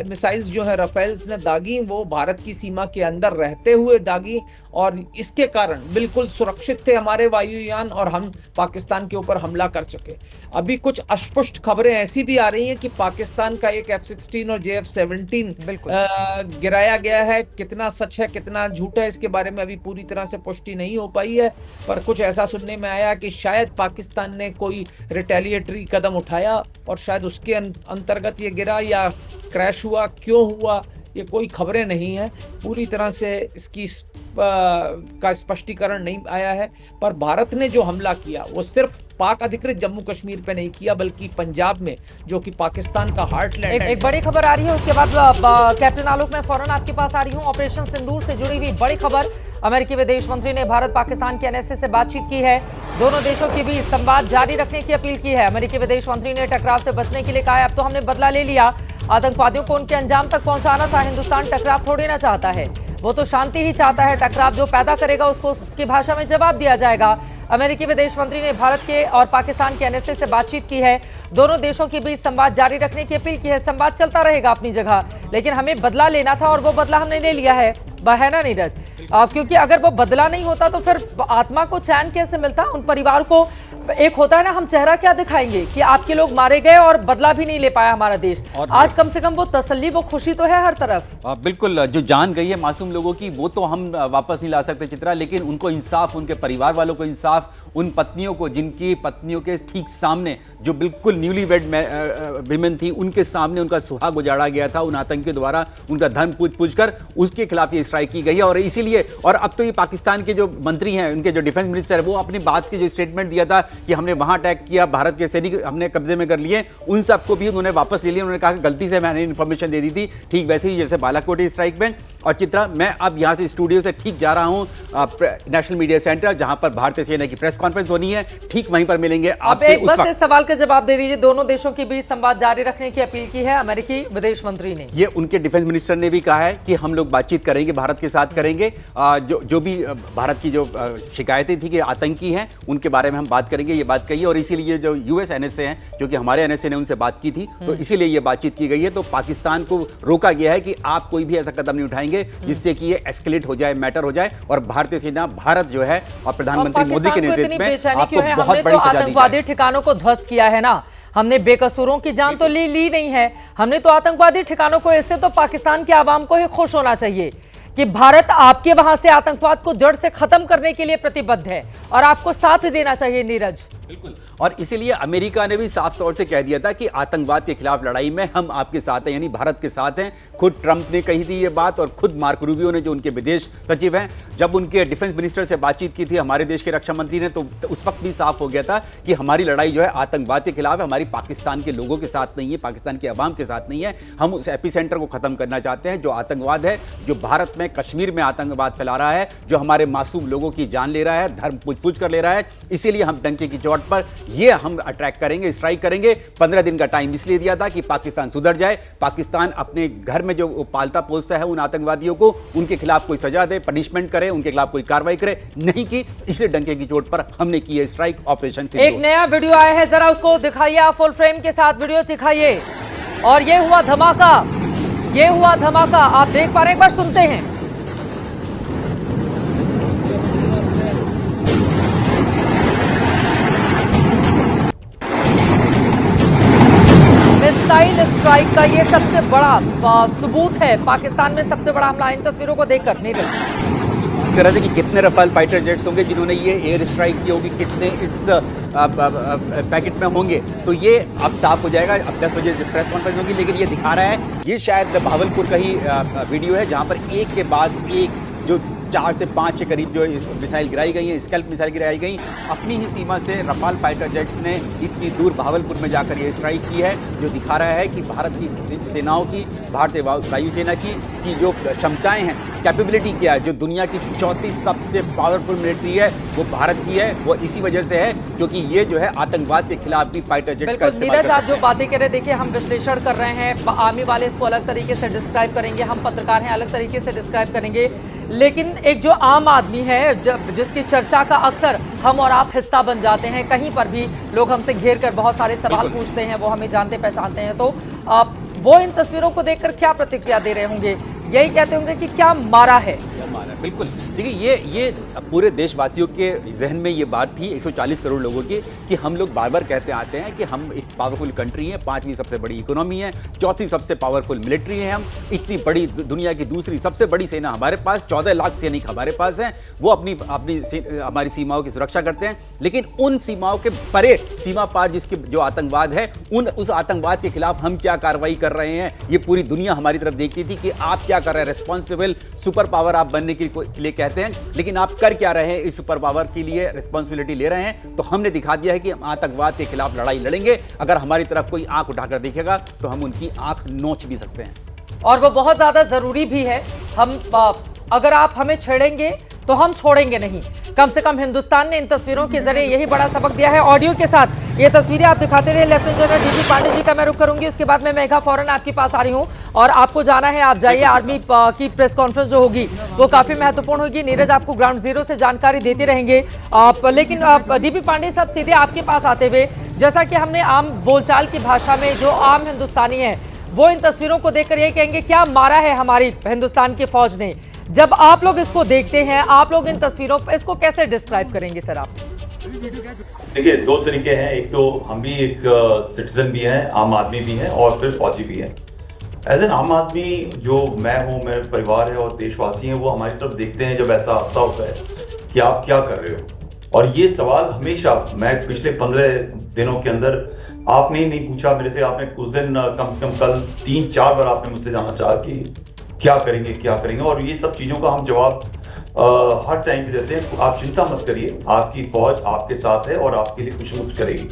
मिसाइल्स जो है राफेल्स ने दागी, वो भारत की सीमा के अंदर रहते हुए दागी और इसके कारण बिल्कुल सुरक्षित थे हमारे वायुयान और हम पाकिस्तान के ऊपर हमला कर चुके। अभी कुछ अस्पष्ट खबरें ऐसी भी आ रही हैं कि पाकिस्तान का एक F-16 और JF-17 गिराया गया है। कितना सच है कितना झूठ है इसके बारे में अभी पूरी तरह से पुष्टि नहीं हो पाई है, पर कुछ ऐसा सुनने में आया कि शायद पाकिस्तान ने कोई रिटेलिएटरी कदम उठाया और शायद उसके अंतर्गत ये गिरा या क्रैश हुआ। क्यों हुआ ये कोई खबरें नहीं है, पूरी तरह से इसकी का स्पष्टीकरण नहीं आया है। पर भारत ने जो हमला किया वो सिर्फ पाक अधिकृत जम्मू कश्मीर पे नहीं किया, बल्कि पंजाब में, जो कि पाकिस्तान का हार्टलैंड है। एक बड़ी खबर आ रही है, उसके बाद कैप्टन आलोक मैं फौरन आपके पास आ रही हूँ। ऑपरेशन सिंदूर से जुड़ी हुई बड़ी खबर, अमेरिकी विदेश मंत्री ने भारत पाकिस्तान के NSA से बातचीत की है। दोनों देशों के बीच संवाद जारी रखने की अपील की है। अमेरिकी विदेश मंत्री ने टकराव से बचने के लिए कहा है, अब तो हमने बदला ले लिया, आतंकवादियों को उनके अंजाम तक पहुंचाना था। हिंदुस्तान टकराव थोड़ी ना चाहता है, वो तो शांति ही चाहता है। टकराव जो पैदा करेगा उसको उसकी भाषा में जवाब दिया जाएगा। अमेरिकी विदेश मंत्री ने भारत के और पाकिस्तान के NSA से बातचीत की है। दोनों देशों के बीच संवाद जारी रखने की अपील की है। संवाद चलता रहेगा अपनी जगह, लेकिन हमें बदला लेना था और वो बदला हमने ले लिया है ना नीरज? क्योंकि अगर वो बदला नहीं होता तो फिर आत्मा को चैन कैसे मिलता? उन परिवार को एक होता है ना, हम चेहरा क्या दिखाएंगे कि आपके लोग मारे गए और बदला भी नहीं ले पाया हमारा देश। आज कम से कम वो तसल्ली, वो खुशी तो है हर तरफ। बिल्कुल, जो जान गई है मासूम लोगों की वो तो हम वापस नहीं ला सकते चित्रा, लेकिन उनको इंसाफ, उनके परिवार वालों को इंसाफ, उन पत्नियों को जिनकी पत्नियों के ठीक सामने, जो बिल्कुल न्यूली वेड विमेन थी, उनके सामने उनका सुहाग उजाड़ा गया था उन आतंकियों द्वारा, उनका धन पूछ कर उसके खिलाफ ये स्ट्राइक की गई है। और इसीलिए, और अब तो ये पाकिस्तान के जो मंत्री हैं, उनके जो डिफेंस मिनिस्टर है, वो अपनी बात की जो स्टेटमेंट दिया था कि हमने वहां अटैक किया, भारत के सैनिक हमने कब्जे में कर लिए, उन सबको भी उन्होंने वापस ले लिया। उन्होंने कहा कि गलती से मैंने इन्फॉर्मेशन दे दी थी, ठीक वैसे ही जैसे बालाकोट स्ट्राइक में। और चित्रा, मैं अब यहां से स्टूडियो से ठीक जा रहा हूं नेशनल मीडिया सेंटर, जहां पर भारतीय सेना की प्रेस कॉन्फ्रेंस होनी है, ठीक वहीं पर मिलेंगे आपसे। बस इस सवाल का जवाब दे दीजिए, दोनों देशों के बीच संवाद जारी रखने की अपील की है अमेरिकी विदेश मंत्री ने। ये उनके डिफेंस मिनिस्टर ने भी कहा है कि हम लोग बातचीत करेंगे, भारत के साथ करेंगे। जो भी भारत की जो शिकायतें थी कि आतंकी हैं, उनके बारे में हम बात करेंगे, ये बात कही। और इसीलिए जो US NSA हैं, जो कि हमारे NSA ने उनसे बात की थी, तो इसीलिए ये बातचीत की गई है। तो पाकिस्तान को रोका गया है कि आप कोई भी ऐसा कदम नहीं उठाएंगे जिससे कि ये एस्केलेट हो जाए, मैटर हो जाए। और भारतीय सेना, भारत जो है और प्रधानमंत्री मोदी के नेतृत्व में आपको बहुत बड़ी सजा दी आतंकवादी ठिकानों को ध्वस्त किया है ना, हमने बेकसूरों की जान तो ली नहीं है, हमने तो आतंकवादी ठिकानों को। इससे तो पाकिस्तान के आवाम को ही खुश होना चाहिए कि भारत आपके वहां से आतंकवाद को जड़ से खत्म करने के लिए प्रतिबद्ध है और आपको साथ देना चाहिए नीरज। बिल्कुल, और इसीलिए अमेरिका ने भी साफ तौर से कह दिया था कि आतंकवाद के खिलाफ लड़ाई में हम आपके साथ हैं, यानी भारत के साथ हैं। खुद ट्रंप ने कही थी ये बात, और खुद मार्क रूबियो ने, जो उनके विदेश सचिव हैं, जब उनके डिफेंस मिनिस्टर से बातचीत की थी हमारे देश के रक्षा मंत्री ने, तो उस वक्त भी साफ हो गया था कि हमारी लड़ाई जो है आतंकवाद के खिलाफ है, हमारी पाकिस्तान के लोगों के साथ नहीं है, पाकिस्तान के अवाम के साथ नहीं है। हम उस एपिसेंटर को खत्म करना चाहते हैं जो आतंकवाद है, जो भारत में कश्मीर में आतंकवाद फैला रहा है, जो हमारे मासूम लोगों की जान ले रहा है, धर्म पूछ कर ले रहा है। इसीलिए हम डंके की चोट पर ये हम अटैक करेंगे, स्ट्राइक करेंगे। 15 दिन का टाइम इसलिए दिया था कि पाकिस्तान सुधर जाए, पाकिस्तान अपने घर में जो पालता पोसता है उन आतंकवादियों को, उनके खिलाफ कोई सजा दे, पनिशमेंट करे, उनके खिलाफ कोई कार्रवाई करे। नहीं की, इसलिए डंके की चोट पर हमने की है स्ट्राइक ऑपरेशन सिंदूर। एक नया वीडियो आया है, जरा उसको दिखाइए, आप फुल फ्रेम के साथ वीडियो दिखाइए। और ये हुआ धमाका, ये हुआ धमाका, आप देख पा रहे हैं, एक बार सुनते हैं। मिसाइल स्ट्राइक का ये सबसे बड़ा सबूत है, पाकिस्तान में सबसे बड़ा हमला इन तस्वीरों को देखकर। नीरज, कह रहे थे कि कितने रफाल फाइटर जेट्स होंगे जिन्होंने ये एयर स्ट्राइक की होगी, कितने इस पैकेट में होंगे, तो ये अब साफ हो जाएगा। अब 10 बजे प्रेस कॉन्फ्रेंस होगी, लेकिन ये दिखा रहा है, ये शायद भावलपुर का ही वीडियो है, जहां पर एक के बाद एक जो 4 से 5 के करीब जो मिसाइल गिराई गई हैं, स्कैल्प मिसाइल गिराई गई। अपनी ही सीमा से रफाल फाइटर जेट्स ने इतनी दूर भावलपुर में जाकर ये स्ट्राइक की है, जो दिखा रहा है कि भारत की सेनाओं की, भारतीय वायुसेना की जो क्षमताएं हैं, कैपेबिलिटी क्या है, जो दुनिया की चौथी सबसे पावरफुल मिलिट्री है वो भारत की है। वो इसी वजह से है क्योंकि ये जो है आतंकवाद के खिलाफ भी फाइटर जेट्स का इस्तेमाल कर सकते हैं। आप जो बातें कह रहे, देखिए हम विश्लेषण कर रहे हैं, आर्मी वाले इसको अलग तरीके से डिस्क्राइब करेंगे, हम पत्रकार हैं अलग तरीके से डिस्क्राइब करेंगे, लेकिन एक जो आम आदमी है जिसकी चर्चा का अक्सर हम और आप हिस्सा बन जाते हैं, कहीं पर भी लोग हमसे घेर कर बहुत सारे सवाल पूछते हैं, वो हमें जानते पहचानते हैं, तो वो इन तस्वीरों को देखकर क्या प्रतिक्रिया दे रहे होंगे? यही कहते होंगे कि क्या मारा है। बिल्कुल, देखिए ये पूरे देशवासियों के जहन में ये बात थी 140 करोड़ लोगों की, कि हम लोग बार बार कहते आते हैं कि हम एक पावरफुल कंट्री हैं, 5वीं सबसे बड़ी इकोनॉमी है, 4थी सबसे पावरफुल मिलिट्री है, हम इतनी बड़ी दुनिया की दूसरी सबसे बड़ी सेना हमारे पास, 14 लाख सैनिक हमारे पास हैं, वो अपनी हमारी सीमाओं की सुरक्षा करते हैं। लेकिन उन सीमाओं के परे, सीमा पार जिसके जो आतंकवाद है, उस आतंकवाद के खिलाफ हम क्या कार्रवाई कर रहे हैं, ये पूरी दुनिया हमारी तरफ देखती थी कि आप क्या कर रहे हैं। रिस्पॉन्सिबल सुपर पावर आप बनने के लिए कहते हैं, लेकिन आप कर क्या रहे हैं? इस सुपर पावर के लिए रिस्पॉन्सिबिलिटी ले रहे हैं। तो हमने दिखा दिया है कि हम आतंकवाद के खिलाफ लड़ाई लड़ेंगे। अगर हमारी तरफ कोई आंख उठाकर देखेगा तो हम उनकी आंख नोच भी सकते हैं, और वो बहुत ज्यादा जरूरी भी है। हम अगर आप हमें छेड़ेंगे तो हम छोड़ेंगे नहीं। कम से कम हिंदुस्तान ने इन तस्वीरों के जरिए यही बड़ा सबक दिया है। ऑडियो के साथ ये तस्वीरें आप दिखाते रहे। Lieutenant general DG Pandey ji का मैं रुख करूंगी, उसके बाद में मेघा फौरन आपके पास आ रही हूं और आपको जाना है, आप जाइए। आर्मी की प्रेस कॉन्फ्रेंस जो होगी वो काफी महत्वपूर्ण होगी। नीरज आपको ग्राउंड जीरो से जानकारी देते रहेंगे लेकिन डीपी पांडे साहब सीधे आपके पास आते हुए, जैसा कि हमने आम बोलचाल की भाषा में जो आम हिंदुस्तानी है वो इन तस्वीरों को देखकर ये कहेंगे क्या मारा है हमारी हिंदुस्तान की फौज ने। जब आप लोग इसको देखते हैं, आप लोग इन तस्वीरों पर इसको कैसे डिस्क्राइब करेंगे सर आप? देखिए, 2 तरीके हैं। एक तो हम भी एक सिटीजन भी हैं, आम आदमी भी हैं, और फिर फौजी भी हैं। एज एन आम आदमी जो मैं हूँ, मेरे परिवार है और देशवासी हैं, वो हमारी तरफ देखते हैं जब ऐसा हादसा होता है कि आप क्या कर रहे हो। और ये सवाल हमेशा, मैं पिछले 15 दिनों के अंदर आपने ही नहीं पूछा मेरे से, आपने उस दिन कम से कम कल 3-4 बार आपने मुझसे जानना चाहा कि क्या करेंगे क्या करेंगे, और ये सब चीज़ों का हम जवाब हर टाइम पे देते हैं। आप चिंता मत करिए, आपकी फौज आपके साथ है और आपके लिए कुछ न कुछ करेगी।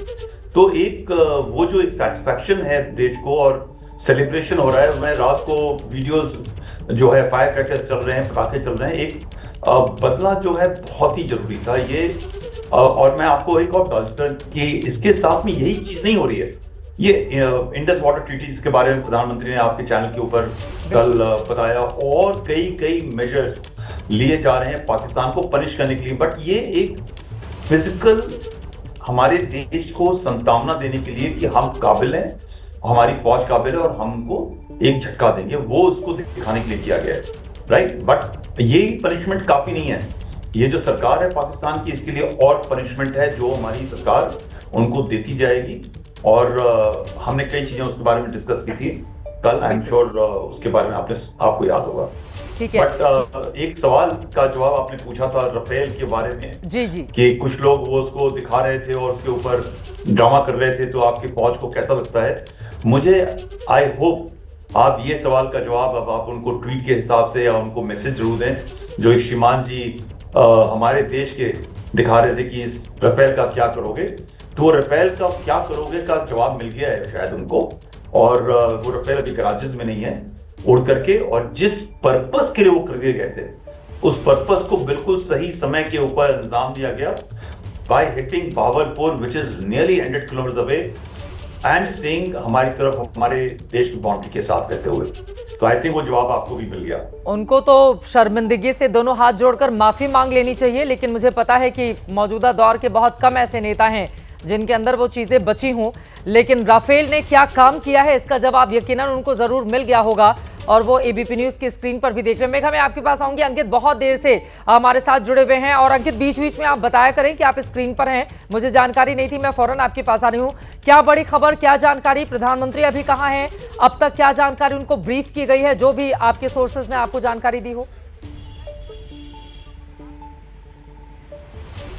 तो एक वो जो एक सेटिस्फैक्शन है देश को और सेलिब्रेशन हो रहा है। मैं रात को वीडियोस जो है फायर क्रैकर्स चल रहे हैं, पटाखे चल रहे हैं, एक बदला जो है बहुत ही जरूरी था ये। और मैं आपको एक और बता दूं कि इसके साथ में यही चीज नहीं हो रही है। ये इंडस वाटर ट्रीटी जिसके बारे में प्रधानमंत्री ने आपके चैनल के ऊपर कल बताया, और कई मेजर्स लिए जा रहे हैं पाकिस्तान को पनिश करने के लिए। बट ये एक फिजिकल हमारे देश को संतावना देने के लिए कि हम काबिल हैं, हमारी फौज काबिल है और हमको एक झटका देंगे, वो उसको दिखाने के लिए किया गया है, राइट। बट ये पनिशमेंट काफी नहीं है। ये जो सरकार है पाकिस्तान की, इसके लिए और पनिशमेंट है जो हमारी सरकार उनको देती जाएगी। और हमने कई चीजें उसके बारे में डिस्कस की थी कल। आई एम श्योर उसके बारे में आपको याद होगा। ठीक है। बट एक सवाल का जवाब आपने पूछा था राफेल के बारे में, जी जी, कि कुछ लोग वो उसको दिखा रहे थे और उसके ऊपर ड्रामा कर रहे थे, तो आपकी फौज को कैसा लगता है? मुझे आई होप आप ये सवाल का जवाब अब आप उनको ट्वीट के हिसाब से या उनको मैसेज जरूर दें, जो एक श्रीमान जी हमारे देश के दिखा रहे थे कि इस राफेल का क्या करोगे, तो राफेल का क्या करोगे का जवाब मिल गया है शायद उनको। और वो राफेल अभी गैराजेस में नहीं है उड़ करके, और जिस पर्पस के लिए वो खरीदे गए थे उस पर्पस को बिल्कुल सही समय के ऊपर इंतजाम दिया गया by hitting Bahawalpur which is nearly 100 kilometre away and staying हमारी तरफ हमारे देश की बाउंड्री के साथ रहते हुए। तो आई थिंक वो जवाब आपको भी मिल गया। उनको तो शर्मिंदगी से दोनों हाथ जोड़कर माफी मांग लेनी चाहिए, लेकिन मुझे पता है कि मौजूदा दौर के बहुत कम ऐसे नेता हैं जिनके अंदर वो चीजें बची हों, लेकिन राफेल ने क्या काम किया है इसका जवाब यकीनन उनको जरूर मिल गया होगा और वो एबीपी न्यूज की स्क्रीन पर भी देख रहे हैं। मेघा, मैं आपके पास आऊंगी। अंकित बहुत देर से हमारे साथ जुड़े हुए हैं और अंकित बीच बीच में आप बताया करें कि आप स्क्रीन पर हैं, मुझे जानकारी नहीं थी, मैं फौरन आपके पास आ रही हूँ। क्या बड़ी खबर, क्या जानकारी, प्रधानमंत्री अभी कहाँ हैं, अब तक क्या जानकारी उनको ब्रीफ की गई है, जो भी आपके सोर्सेज ने आपको जानकारी दी हो?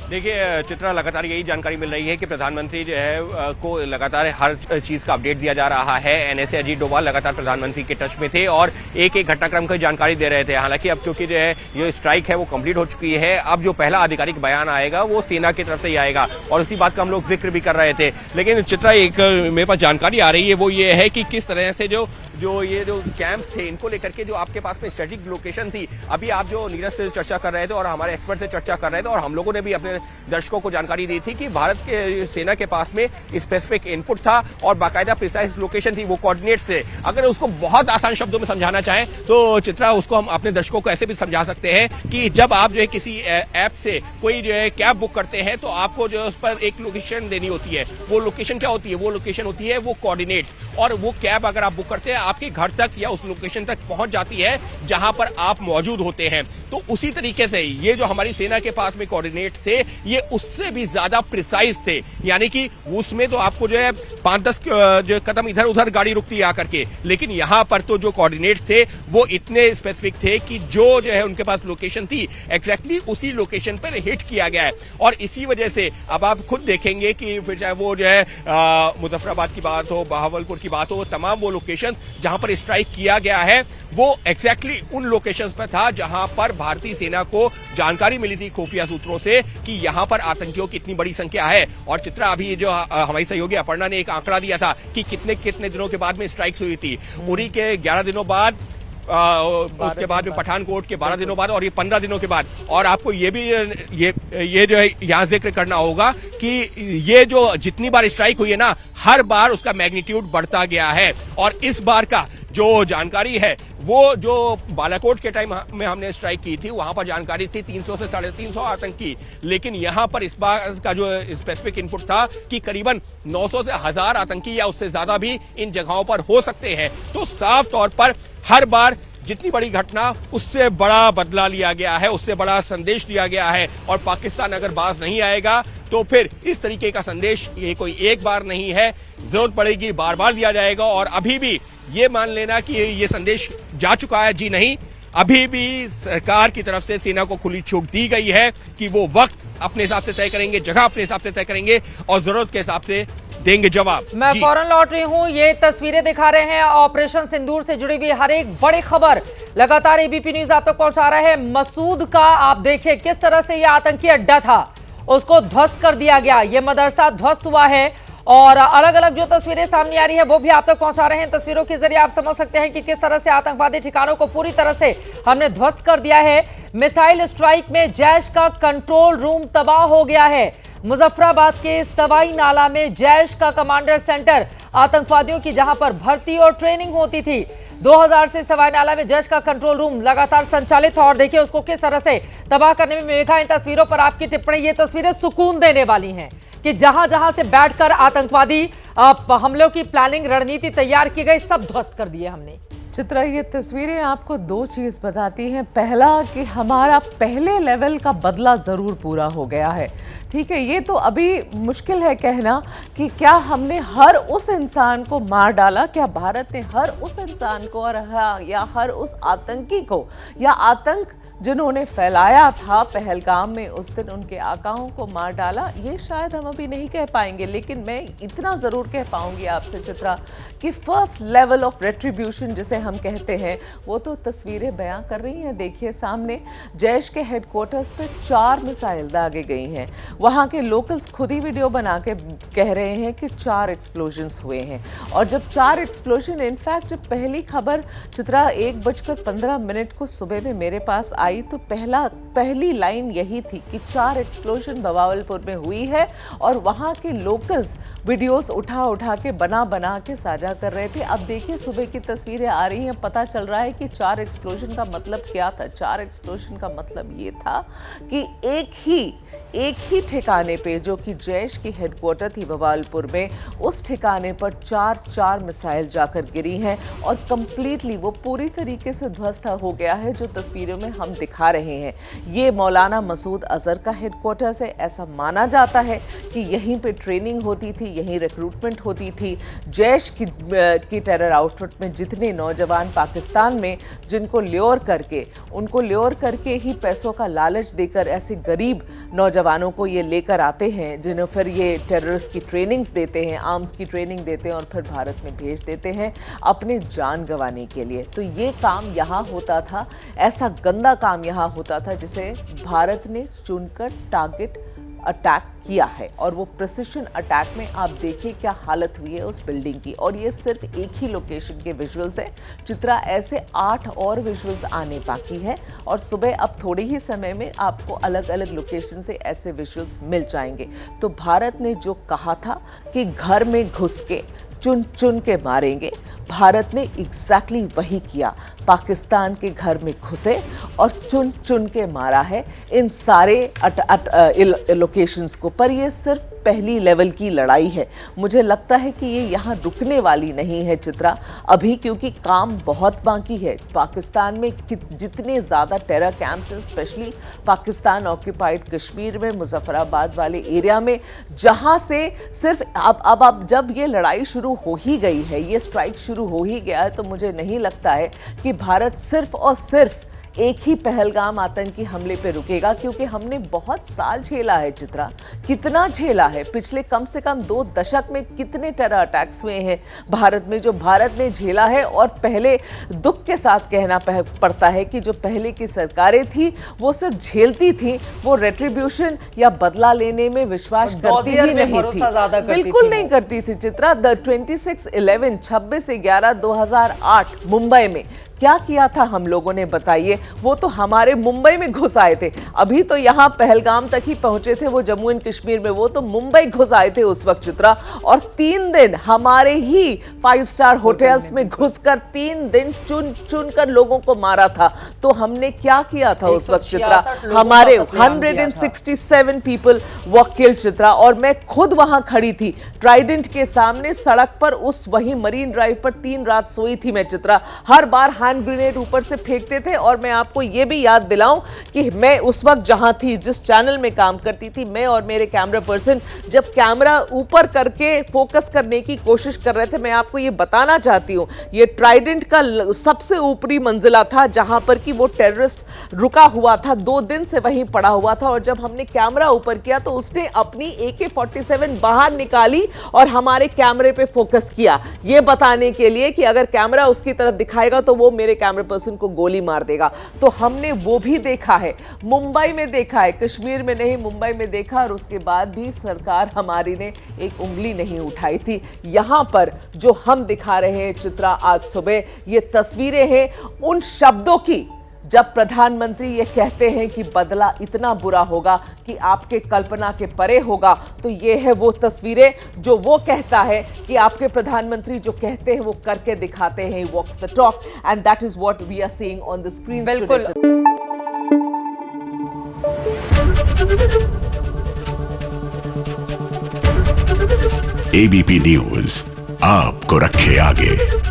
देखिए चित्रा, लगातार यही जानकारी मिल रही है कि प्रधानमंत्री जो है को लगातार हर चीज़ का अपडेट दिया जा रहा है। एनएसए अजीत डोभाल लगातार प्रधानमंत्री के टच में थे और एक एक घटनाक्रम की जानकारी दे रहे थे। हालांकि अब क्योंकि जो है ये स्ट्राइक है वो कंप्लीट हो चुकी है, अब जो पहला आधिकारिक बयान आएगा वो सेना की तरफ से ही आएगा और उसी बात का हम लोग जिक्र भी कर रहे थे। लेकिन चित्रा, एक मेरे पास जानकारी आ रही है वो ये है कि किस तरह से जो कैंप्स थे इनको लेकर के जो आपके पास में स्ट्रेटेजिक लोकेशन थी, अभी आप जो नीरज से चर्चा कर रहे थे और हमारे एक्सपर्ट से चर्चा कर रहे थे और हम लोगों ने भी अपने दर्शकों को जानकारी दी थी कि भारत के सेना के पास में स्पेसिफिक इनपुट था और बाकायदा प्रिसाइज लोकेशन थी, वो कोऑर्डिनेट से। अगर उसको बहुत आसान शब्दों में समझाना चाहें तो चित्रा, उसको हम अपने दर्शकों को ऐसे भी समझा सकते हैं कि जब आप जो है किसी ऐप से कोई जो है कैब बुक करते हैं तो आपको जो है उस पर एक लोकेशन देनी होती है। वो लोकेशन क्या होती है? वो लोकेशन होती है वो कोऑर्डिनेट्स, और वो कैब अगर आप बुक करते हैं आपके घर तक या उस लोकेशन तक पहुंच जाती है जहां पर आप मौजूद होते हैं। तो उसी तरीके से ये जो हमारी सेना के पास में कोऑर्डिनेट थे ये उससे भी ज्यादा प्रिसाइज थे, यानी कि उसमें तो आपको जो है 5-10 जो कदम इधर उधर गाड़ी रुकती है आकर के, लेकिन यहां पर तो जो कोऑर्डिनेट थे वो इतने स्पेसिफिक थे कि जो है उनके पास लोकेशन थी एग्जैक्टली उसी लोकेशन पर हिट किया गया है। और इसी वजह से अब आप खुद देखेंगे कि फिर चाहे वो जो है मुजफ्फराबाद की बात हो, बहावलपुर की बात हो, तमाम वो लोकेशन जहां पर स्ट्राइक किया गया है वो एग्जैक्टली उन लोकेशंस पर था जहां पर भारतीय सेना को जानकारी मिली थी खुफिया सूत्रों से कि यहां पर आतंकियों की इतनी बड़ी संख्या है। और चित्रा, अभी जो हमारी सहयोगी अपर्णा ने एक आंकड़ा दिया था कि कितने कितने दिनों के बाद में स्ट्राइक्स हुई थी। उरी के 11 दिनों बाद, उसके बाद में पठानकोट के 12 दिनों बाद और ये 15 दिनों के बाद। और आपको ये भी ये जो है यहाँ जिक्र करना होगा कि ये जो जितनी बार स्ट्राइक हुई है ना, हर बार उसका मैग्नीट्यूड बढ़ता गया है। और इस बार का जो जानकारी है वो जो बालाकोट के टाइम में हमने स्ट्राइक की थी वहां पर जानकारी थी 300 से 350 आतंकी, लेकिन यहां पर इस बार का जो स्पेसिफिक इनपुट था कि करीबन 900 से 1000 आतंकी या उससे ज्यादा भी इन जगहों पर हो सकते हैं। तो साफ तौर पर हर बार जितनी बड़ी घटना उससे बड़ा बदला लिया गया है, उससे बड़ा संदेश दिया गया है। और पाकिस्तान अगर बाज नहीं आएगा तो फिर इस तरीके का संदेश ये कोई एक बार नहीं है, जरूरत पड़ेगी बार बार दिया जाएगा। और अभी भी ये मान लेना कि ये संदेश जा चुका है, जी नहीं, अभी भी सरकार की तरफ से सेना को खुली छूट दी गई है कि वो वक्त अपने हिसाब से तय करेंगे, जगह अपने हिसाब से तय करेंगे और जरूरत के हिसाब से देंगे जवाब। मैं फौरन लौट रही हूँ। ये तस्वीरें दिखा रहे हैं ऑपरेशन सिंदूर से जुड़ी हुई हर एक बड़ी खबर लगातार एबीपी न्यूज आप तक पहुंचा रहा है। मसूद का आप देखिए किस तरह से ये आतंकी अड्डा था उसको ध्वस्त कर दिया गया, ये मदरसा ध्वस्त हुआ है और अलग अलग जो तस्वीरें सामने आ रही है वो भी आप तक पहुंचा रहे हैं। तस्वीरों के जरिए आप समझ सकते हैं कि किस तरह से आतंकवादी ठिकानों को पूरी तरह से हमने ध्वस्त कर दिया है। मिसाइल स्ट्राइक में जैश का कंट्रोल रूम तबाह हो गया है। मुजफ्फराबाद के सवाई नाला में जैश का कमांडर सेंटर, आतंकवादियों की जहां पर भर्ती और ट्रेनिंग होती थी, 2000 से सवाई नाला में जैश का कंट्रोल रूम लगातार संचालित था और देखिए उसको किस तरह से तबाह करने में। मेघा, इन तस्वीरों पर आपकी टिप्पणी, ये तस्वीरें सुकून देने वाली हैं कि जहां जहां से बैठकर आतंकवादी हमलों की प्लानिंग रणनीति तैयार की गई, सब ध्वस्त कर दिए हमने। चित्रा, ये तस्वीरें आपको दो चीज़ बताती हैं। पहला कि हमारा पहले लेवल का बदला ज़रूर पूरा हो गया है। ठीक है, ये तो अभी मुश्किल है कहना कि क्या हमने हर उस इंसान को मार डाला, क्या भारत ने हर उस इंसान को या हर उस आतंकी को या आतंक जिन्होंने फैलाया था पहलगाम में उस दिन उनके आकाओं को मार डाला, ये शायद हम अभी नहीं कह पाएंगे। लेकिन मैं इतना ज़रूर कह पाऊंगी आपसे चित्रा कि फर्स्ट लेवल ऑफ रेट्रीब्यूशन जिसे हम कहते हैं वो तो तस्वीरें बयां कर रही हैं। देखिए सामने जैश के हेडक्वार्टर्स पे 4 मिसाइल दागे गई हैं। वहाँ के लोकल्स खुद ही वीडियो बना के कह रहे हैं कि 4 एक्सप्लोजन्स हुए हैं। और जब 4 एक्सप्लोजन, इनफैक्ट जब पहली खबर चित्रा 1:15 को सुबह में मेरे पास आई तो पहली लाइन यही थी कि 4 एक्सप्लोजन बवालपुर में हुई है और वहाँ के लोकल्स वीडियोस उठा के बना के साझा कर रहे थे। अब देखिए सुबह की तस्वीरें आ रही हैं, पता चल रहा है कि 4 एक्सप्लोजन का मतलब क्या था। 4 एक्सप्लोजन का मतलब ये था कि एक ही ठिकाने पे, जो कि जैश की हेडक्वार्टर थी बवालपुर में, उस ठिकाने पर 4 मिसाइल जाकर गिरी हैं और कंप्लीटली वो पूरी तरीके से ध्वस्त हो गया है, जो तस्वीरों में हम दिखा रहे हैं। ये मौलाना मसूद अजहर का हेडक्वार्टर्स है। ऐसा माना जाता है कि यहीं पे ट्रेनिंग होती थी, यहीं रिक्रूटमेंट होती थी। जैश की टेरर आउटफिट में जितने नौजवान पाकिस्तान में जिनको उनको ल्योर करके ही पैसों का लालच देकर ऐसे गरीब नौजवानों को ये लेकर आते हैं, जिन्हें फिर ये टेररिस्ट की ट्रेनिंग्स देते हैं, आर्म्स की ट्रेनिंग देते हैं और फिर भारत में भेज देते हैं अपने जान गंवाने के लिए। तो ये काम यहाँ होता था, ऐसा गंदा काम यहाँ होता था जिसे भारत ने चुनकर टारगेट अटैक किया है। और वो प्रिसिशन अटैक में आप देखिए क्या हालत हुई है उस बिल्डिंग की। और ये सिर्फ एक ही लोकेशन के विजुअल्स है चित्रा, ऐसे 8 और विजुअल्स आने बाकी है और सुबह अब थोड़े ही समय में आपको अलग अलग लोकेशन से ऐसे विजुअल्स मिल जाएंगे। तो भारत ने जो कहा था कि घर में घुस के चुन के मारेंगे, भारत ने एग्जैक्टली वही किया। पाकिस्तान के घर में घुसे और चुन के मारा है इन सारे लोकेशंस को। पर ये सिर्फ पहली लेवल की लड़ाई है। मुझे लगता है कि ये यहाँ रुकने वाली नहीं है चित्रा अभी, क्योंकि काम बहुत बाकी है। पाकिस्तान में जितने ज़्यादा टेरर कैंप्स हैं, स्पेशली पाकिस्तान ऑक्यूपाइड कश्मीर में, मुजफ्फराबाद वाले एरिया में, जहाँ से सिर्फ अब जब ये लड़ाई शुरू हो ही गई है, ये स्ट्राइक शुरू हो ही गया है, तो मुझे नहीं लगता है कि भारत सिर्फ और सिर्फ एक ही पहलगाम आतंकी हमले पे रुकेगा, क्योंकि हमने बहुत साल झेला है चित्रा। कितना झेला है, पिछले कम से कम 2 दशक में कितने टेरर अटैक्स हुए हैं भारत में, जो भारत ने झेला है। और पहले दुख के साथ कहना पड़ता है कि जो पहले की सरकारें थी वो सिर्फ झेलती थी, वो रेट्रीब्यूशन या बदला लेने में विश्वास करती ही नहीं थी, बिल्कुल नहीं करती थी चित्रा। 26/11/2008 मुंबई में क्या किया था हम लोगों ने, बताइए। वो तो हमारे मुंबई में घुस आए थे, अभी तो यहाँ पहलगाम तक ही पहुंचे थे वो जम्मू एंड कश्मीर में, वो तो मुंबई घुस आए थे उस वक्त चित्रा। और 3 दिन हमारे ही 5 स्टार होटल्स में घुसकर 3 दिन चुन कर लोगों को मारा था। तो हमने क्या किया था उस वक्त चित्रा, हमारे 167 पीपल वर किल्ड चित्रा। और मैं खुद वहां खड़ी थी ट्राइडेंट के सामने सड़क पर, उस वही मरीन ड्राइव पर 3 रात सोई थी मैं चित्रा। हर बार हैंड ग्रेनेड ऊपर से फेंकते थे। और मैं आपको यह भी याद दिलाऊं कि मैं उस वक्त जहां थी, जिस चैनल में काम करती थी, मैं और मेरे कैमरा पर्सन जब कैमरा ऊपर करके फोकस करने की कोशिश कर रहे थे, मैं आपको यह बताना चाहती हूं, ये ट्राइडेंट का सबसे ऊपरी मंजिला था जहां पर कि वो टेररिस्ट रुका हुआ था, 2 दिन से वहीं पड़ा हुआ था। और जब हमने कैमरा ऊपर किया तो उसने अपनी AK-47 बाहर निकाली और हमारे कैमरे पे फोकस किया, यह बताने के लिए कि अगर कैमरा उसकी तरफ दिखाएगा तो वो मेरे कैमरा पर्सन को गोली मार देगा। तो हमने वो भी देखा है, मुंबई में देखा है, कश्मीर में नहीं, मुंबई में देखा। और उसके बाद भी सरकार हमारी ने एक उंगली नहीं उठाई थी। यहां पर जो हम दिखा रहे हैं चित्रा आज सुबह, ये तस्वीरें हैं उन शब्दों की जब प्रधानमंत्री ये कहते हैं कि बदला इतना बुरा होगा कि आपके कल्पना के परे होगा। तो ये है वो तस्वीरें जो वो कहता है कि आपके प्रधानमंत्री जो कहते हैं वो करके दिखाते हैं, walks the talk, and that is what we are seeing on the screen. बिल्कुल। ABP न्यूज आपको रखे आगे।